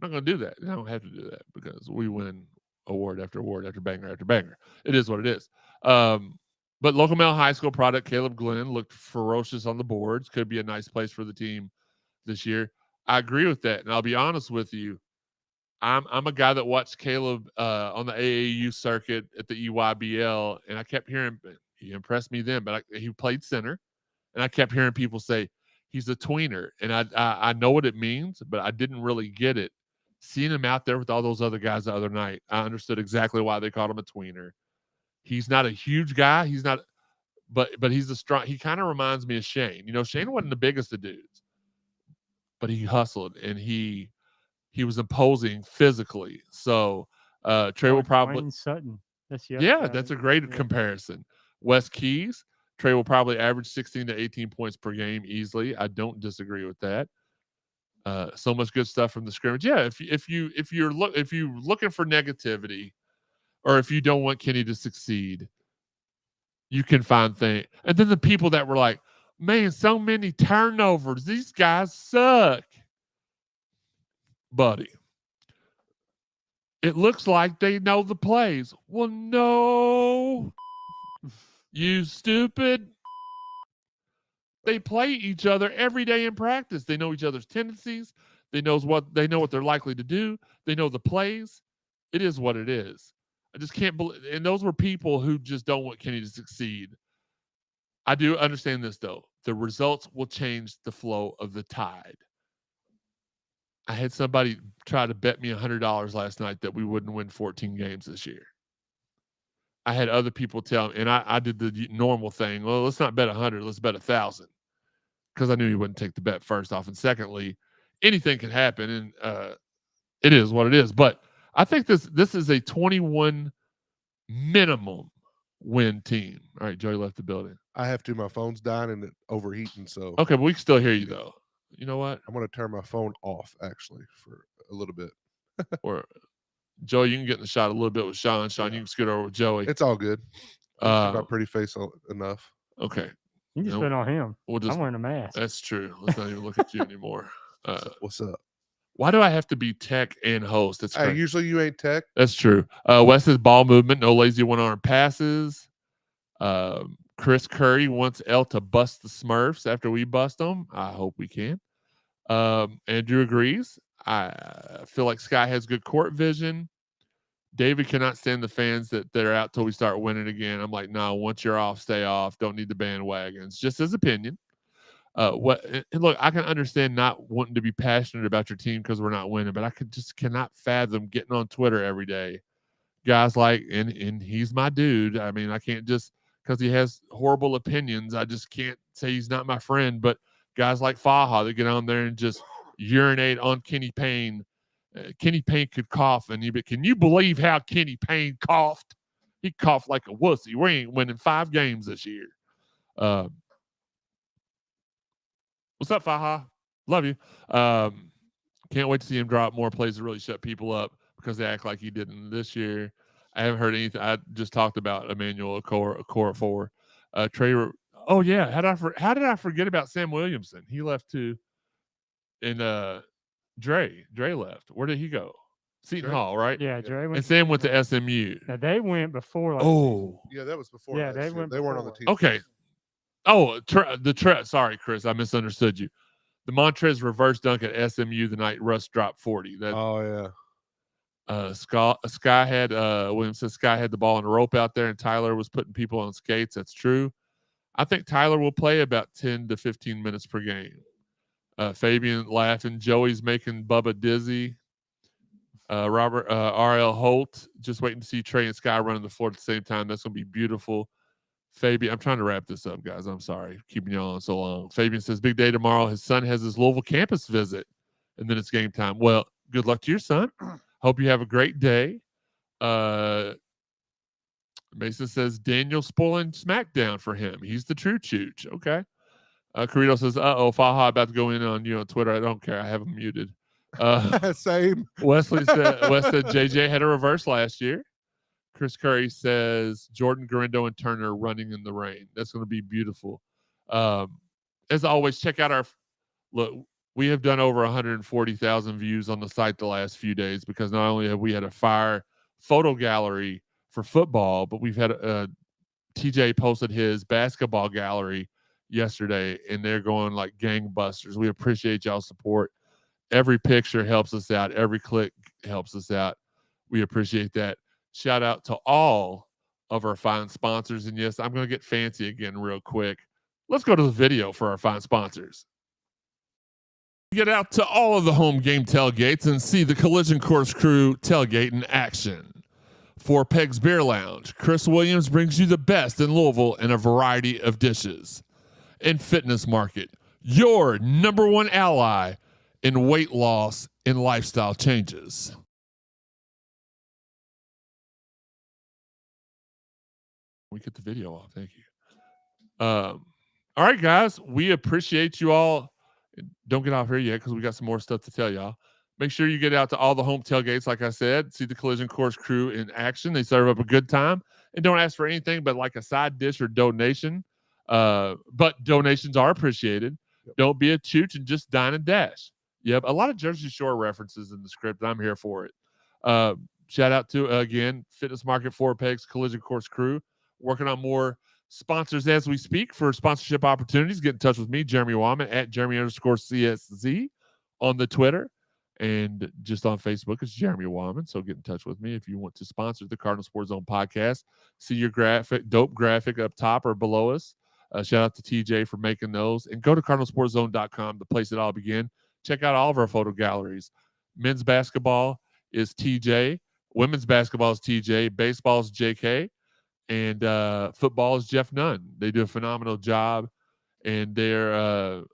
I'm not going to do that. I don't have to do that because we win award after award after banger after banger. It is what it is. But Local Male High School product Caleb Glenn looked ferocious on the boards. Could be a nice place for the team this year. I agree with that. And I'll be honest with you. I'm a guy that watched Caleb on the AAU circuit at the EYBL, and I kept hearing he impressed me then, but he played center, and I kept hearing people say he's a tweener, and I know what it means, but I didn't really get it. Seeing him out there with all those other guys the other night, I understood exactly why they called him a tweener. He's not a huge guy. He's not, but he's a strong. He kind of reminds me of Shane. You know, Shane wasn't the biggest of dudes, but he hustled and he was imposing physically. So Trey will probably Wayne Sutton. That's a great comparison. Wes Keys, Trey will probably average 16 to 18 points per game easily. I don't disagree with that. So much good stuff from the scrimmage. Yeah, if you're looking for negativity, or if you don't want Kenny to succeed, you can find things. And then the people that were like, man, so many turnovers. These guys suck. Buddy, it looks like they know the plays. Well, no, you stupid. They play each other every day in practice. They know each other's tendencies. They know what they're likely to do. They know the plays. It is what it is. I just can't believe. And those were people who just don't want Kenny to succeed. I do understand this, though. The results will change the flow of the tide. I had somebody try to bet me $100 last night that we wouldn't win 14 games this year. I had other people tell me, and I did the normal thing. Well, let's not bet 100. Let's bet 1,000, because I knew he wouldn't take the bet first off. And secondly, anything can happen, and it is what it is. But I think this is a 21 minimum win team. All right, Joey left the building. I have to. My phone's dying and overheating. So okay, but we can still hear you though. You know what? I'm going to turn my phone off actually for a little bit. Or Joey, you can get in the shot a little bit with Shawn. Shawn, you can scoot over with Joey. It's all good. My pretty face enough. Okay. You can spit on him. We'll just, I'm wearing a mask. That's true. Let's not even look at you anymore. What's up? Why do I have to be tech and host? That's hey, usually you ain't tech. That's true. Wes says ball movement, no lazy one-arm passes. Chris Curry wants L to bust the Smurfs after we bust them. I hope we can. Andrew agrees. I feel like Sky has good court vision. David cannot stand the fans that they're out till we start winning again. I'm like, no, once you're off, stay off. Don't need the bandwagons. Just his opinion. And look, I can understand not wanting to be passionate about your team because we're not winning, but I cannot fathom getting on Twitter every day. Guys like, and he's my dude. I mean, I can't just because he has horrible opinions. I just can't say he's not my friend. But guys like Faha that get on there and just urinate on Kenny Payne. Kenny Payne could cough, but can you believe how Kenny Payne coughed? He coughed like a wussy. We ain't winning 5 games this year. What's up, Faha? Love you. Can't wait to see him drop more plays to really shut people up because they act like he didn't this year. I haven't heard anything. I just talked about Emmanuel Okorafor. Trey. Oh yeah. How did I forget about Sam Williamson? He left too. And Dre left. Where did he go? Seton Hall, right? Yeah, Dre went. And Sam went to SMU. Now they went before. Yeah, that was before. Yeah, they weren't on the team. Okay. Oh, sorry, Chris. I misunderstood you. The Montrez reverse dunk at SMU the night Russ dropped 40. Sky had Williams says Sky had the ball on the rope out there, and Tyler was putting people on skates. That's true. I think Tyler will play about 10 to 15 minutes per game. Fabian laughing. Joey's making Bubba dizzy. Robert R.L. Holt just waiting to see Trey and Sky running the floor at the same time. That's going to be beautiful. Fabian, I'm trying to wrap this up, guys. I'm sorry. Keeping you on so long. Fabian says, big day tomorrow. His son has his Louisville campus visit, and then it's game time. Well, good luck to your son. Hope you have a great day. Mason says, Daniel spoiling SmackDown for him. He's the true chooch. Okay. Carrito says, Faha about to go in on you on Twitter. I don't care. I have him muted. Same. Wes said JJ had a reverse last year. Chris Curry says Jordan, Garindo, and Turner running in the rain. That's going to be beautiful. As always, check out our look. We have done over 140,000 views on the site the last few days because not only have we had a fire photo gallery for football, but we've had TJ posted his basketball gallery yesterday, and they're going like gangbusters. We appreciate y'all's support. Every picture helps us out. Every click helps us out. We appreciate that. Shout out to all of our fine sponsors. And yes, I'm going to get fancy again real quick. Let's go to the video for our fine sponsors. Get out to all of the home game tailgates and see the Collision Course crew tailgate in action. For Peg's Beer Lounge, Chris Williams brings you the best in Louisville in a variety of dishes. In Fitness Market, your number one ally in weight loss and lifestyle changes. We get the video off. Thank you. All right, guys. We appreciate you all. Don't get off here yet because we got some more stuff to tell y'all. Make sure you get out to all the home tailgates, like I said. See the Collision Course crew in action. They serve up a good time. And don't ask for anything but like a side dish or donation. But donations are appreciated. Yep. Don't be a chooch and just dine and dash. Yep, a lot of Jersey Shore references in the script. I'm here for it. Shout out to, again, Fitness Market, Four Pegs, Collision Course crew. Working on more sponsors as we speak for sponsorship opportunities. Get in touch with me, Jeremy Wallman, at Jeremy_CSZ on the Twitter. And just on Facebook, it's Jeremy Wallman. So get in touch with me if you want to sponsor the Cardinal Sports Zone podcast. See your dope graphic up top or below us. Shout out to TJ for making those. And go to cardinalsportszone.com, the place it all began. Check out all of our photo galleries. Men's basketball is TJ. Women's basketball is TJ. Baseball is JK. And football is Jeff Nunn. They do a phenomenal job. And they're,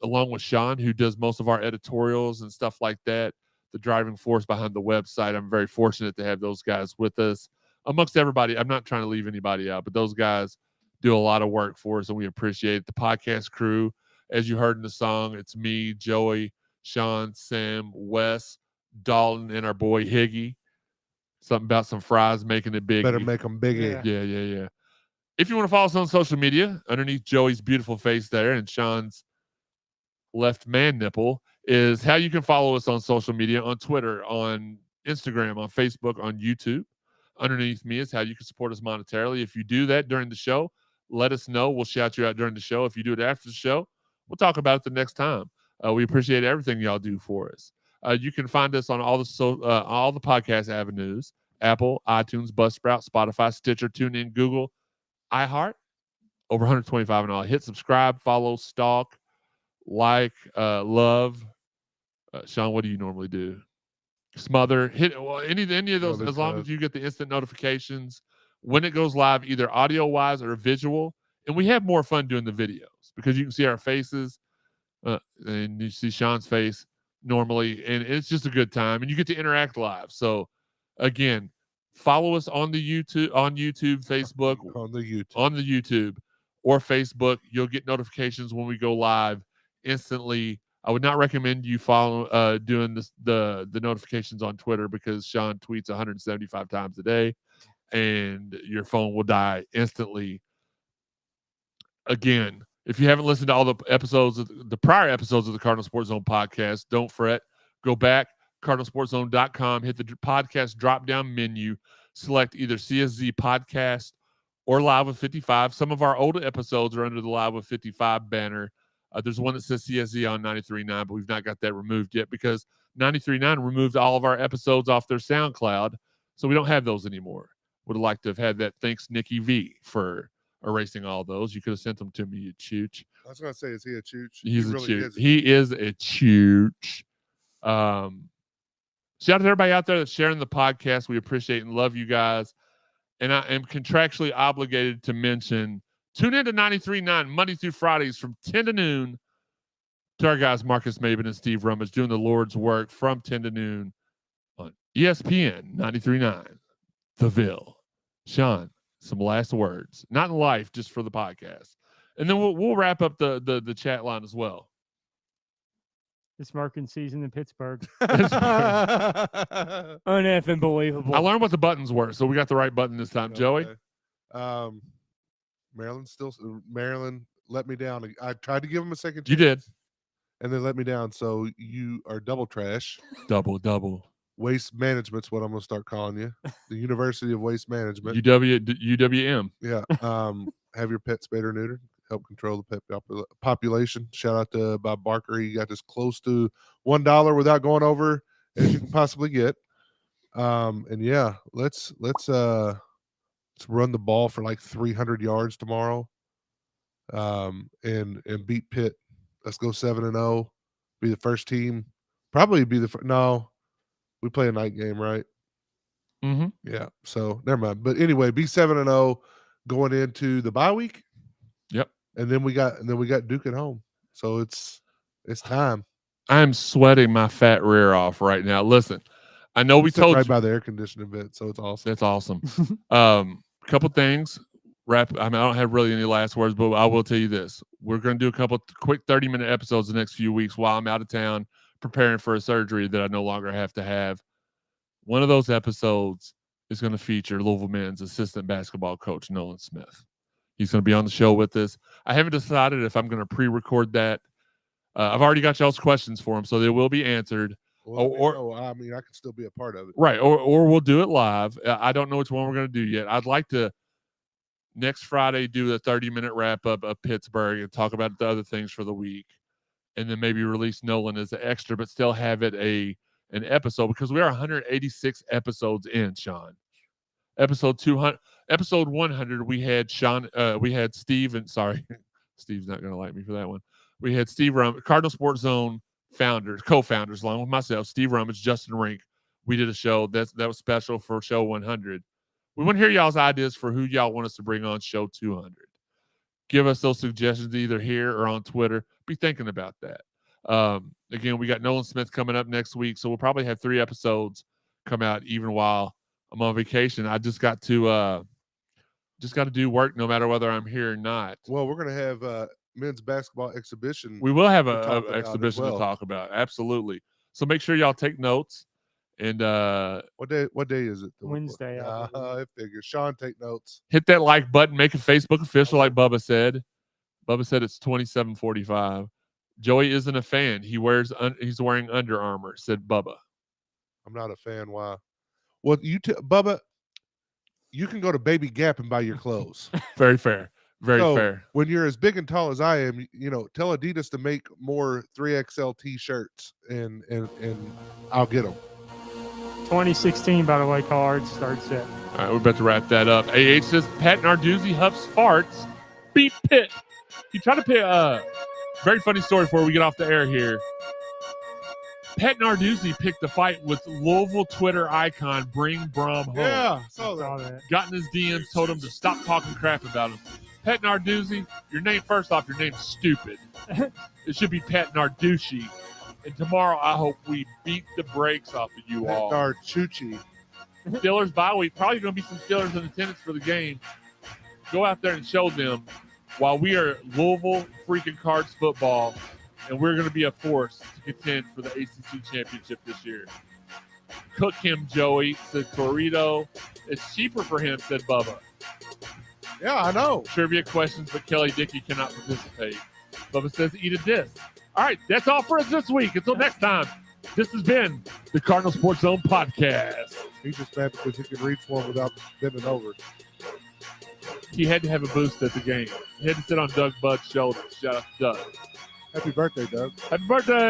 along with Shawn, who does most of our editorials and stuff like that, the driving force behind the website. I'm very fortunate to have those guys with us. Amongst everybody, I'm not trying to leave anybody out, but those guys do a lot of work for us, and we appreciate it. The podcast crew, as you heard in the song, it's me, Joey, Shawn, Sam, Wes, Dalton, and our boy Higgy. Something about some fries making it big. Better make them biggie. Yeah. If you want to follow us on social media, underneath Joey's beautiful face there and Shawn's left man nipple is how you can follow us on social media, on Twitter, on Instagram, on Facebook, on YouTube. Underneath me is how you can support us monetarily. If you do that during the show, let us know. We'll shout you out during the show. If you do it after the show, we'll talk about it the next time. We appreciate everything y'all do for us. You can find us on all the podcast avenues: Apple, iTunes, Buzzsprout, Spotify, Stitcher, TuneIn, Google, iHeart. Over 125 and all. Hit subscribe, follow, stalk, like, love. Shawn, what do you normally do? Smother, hit any of those, as long as you get the instant notifications when it goes live, either audio wise or visual. And we have more fun doing the videos because you can see our faces and you see Shawn's face normally, and it's just a good time, and you get to interact live. So again, follow us on the YouTube, Facebook, on the YouTube or Facebook. You'll get notifications when we go live instantly. I would not recommend you follow doing the notifications on Twitter because Shawn tweets 175 times a day and your phone will die instantly. Again, if you haven't listened to all the episodes of the prior episodes of the Cardinal Sports Zone podcast, don't fret. Go back, cardinalsportszone.com, hit the podcast drop-down menu, select either CSZ Podcast or Live with 55. Some of our older episodes are under the Live with 55 banner. There's one that says CSZ on 93.9, but we've not got that removed yet because 93.9 removed all of our episodes off their SoundCloud, so we don't have those anymore. Would have liked to have had that. Thanks, Nikki V, for erasing all those. You could have sent them to me, you chooch. I was going to say, is he a chooch? He's a chooch. He is a chooch. Shout out to everybody out there that's sharing the podcast. We appreciate and love you guys. And I am contractually obligated to mention, tune in to 93.9 Monday through Fridays from 10 to noon to our guys Marcus Maben and Steve Rummage doing the Lord's work from 10 to noon on ESPN 93.9 The Ville. Shawn, some last words. Not in life, just for the podcast. And then we'll wrap up the chat line as well. It's marking season in Pittsburgh. Uneffing believable. I learned what the buttons were, so we got the right button this time. Okay. Joey? Maryland let me down. I tried to give them a second chance. You did. And they let me down. So you are double trash. Double. Waste management's what I'm going to start calling you. The University of Waste Management. UWM. Yeah. Have your pet spayed or neutered. Help control the pet population. Shout out to Bob Barker. He got as close to $1 without going over as you can possibly get. And yeah, let's run the ball for like 300 yards tomorrow. And beat Pitt. Let's go 7-0. Be the first team. Probably be no. We play a night game, right? Mm-hmm. Yeah. So never mind. But anyway, be 7-0 going into the bye week. Yep. And then we got Duke at home. So it's time. I'm sweating my fat rear off right now. Listen, I know we told right by the air conditioning vent, so it's awesome. That's awesome. Couple things. I don't have really any last words, but I will tell you this. We're going to do a couple quick 30-minute episodes the next few weeks while I'm out of town preparing for a surgery that I no longer have to have. One of those episodes is going to feature Louisville men's assistant basketball coach, Nolan Smith. He's going to be on the show with us. I haven't decided if I'm going to pre-record that. I've already got y'all's questions for him, so they will be answered. I mean, I can still be a part of it. Right, or we'll do it live. I don't know which one we're going to do yet. I'd like to next Friday do a 30-minute wrap-up of Pittsburgh and talk about the other things for the week, and then maybe release Nolan as an extra, but still have it an episode because we are 186 episodes in, Shawn. Episode 100, we had Shawn. We had Steve, and sorry, Steve's not going to like me for that one. We had Steve Rummage, Cardinal Sports Zone co-founders, along with myself, Steve Rummage, Justin Rink. We did a show that was special for show 100. We want to hear y'all's ideas for who y'all want us to bring on show 200. Give us those suggestions either here or on Twitter. Be thinking about that. Again, we got Nolan Smith coming up next week, so we'll probably have 3 episodes come out even while I'm on vacation. I just got to do work no matter whether I'm here or not. Well, we're going to have men's basketball exhibition. We will have an exhibition to talk about. Absolutely. So make sure y'all take notes And What day is it? Wednesday, I believe. I figure. Shawn, take notes. hit that like button, make it Facebook official, like Bubba said. Bubba said it's 27:45. Joey isn't a fan. He's wearing Under Armour, said Bubba. I'm not a fan. Why? Well, Bubba, you can go to Baby Gap and buy your clothes. Very fair. Very fair. When you're as big and tall as I am, tell Adidas to make more 3XL T-shirts, and I'll get them. 2016, by the way, cards starts at. All right, we're about to wrap that up. AH says Pat Narduzzi huffs farts. Beat Pitt. He tried to pick a very funny story before we get off the air here. Pat Narduzzi picked a fight with Louisville Twitter icon Bring Brom home. Yeah, Saw that. Got in his DMs, told him to stop talking crap about him. Pat Narduzzi, your name's stupid. It should be Pat Narducci. And tomorrow, I hope we beat the brakes off of you all. Narducci. Steelers bye week. Probably going to be some Steelers in attendance for the game. Go out there and show them while we are Louisville freaking Cards football, and we're going to be a force to contend for the ACC championship this year. Cook him, Joey, said Torito. It's cheaper for him, said Bubba. Yeah, I know. Trivia questions, but Kelly Dickey cannot participate. Bubba says eat a disc. All right, that's all for us this week. Until next time, this has been the Cardinal Sports Zone Podcast. He's just mad because he can reach one without bending over. He had to have a boost at the game. He had to sit on Doug Budd's shoulders. Shout out to Doug. Happy birthday, Doug. Happy birthday.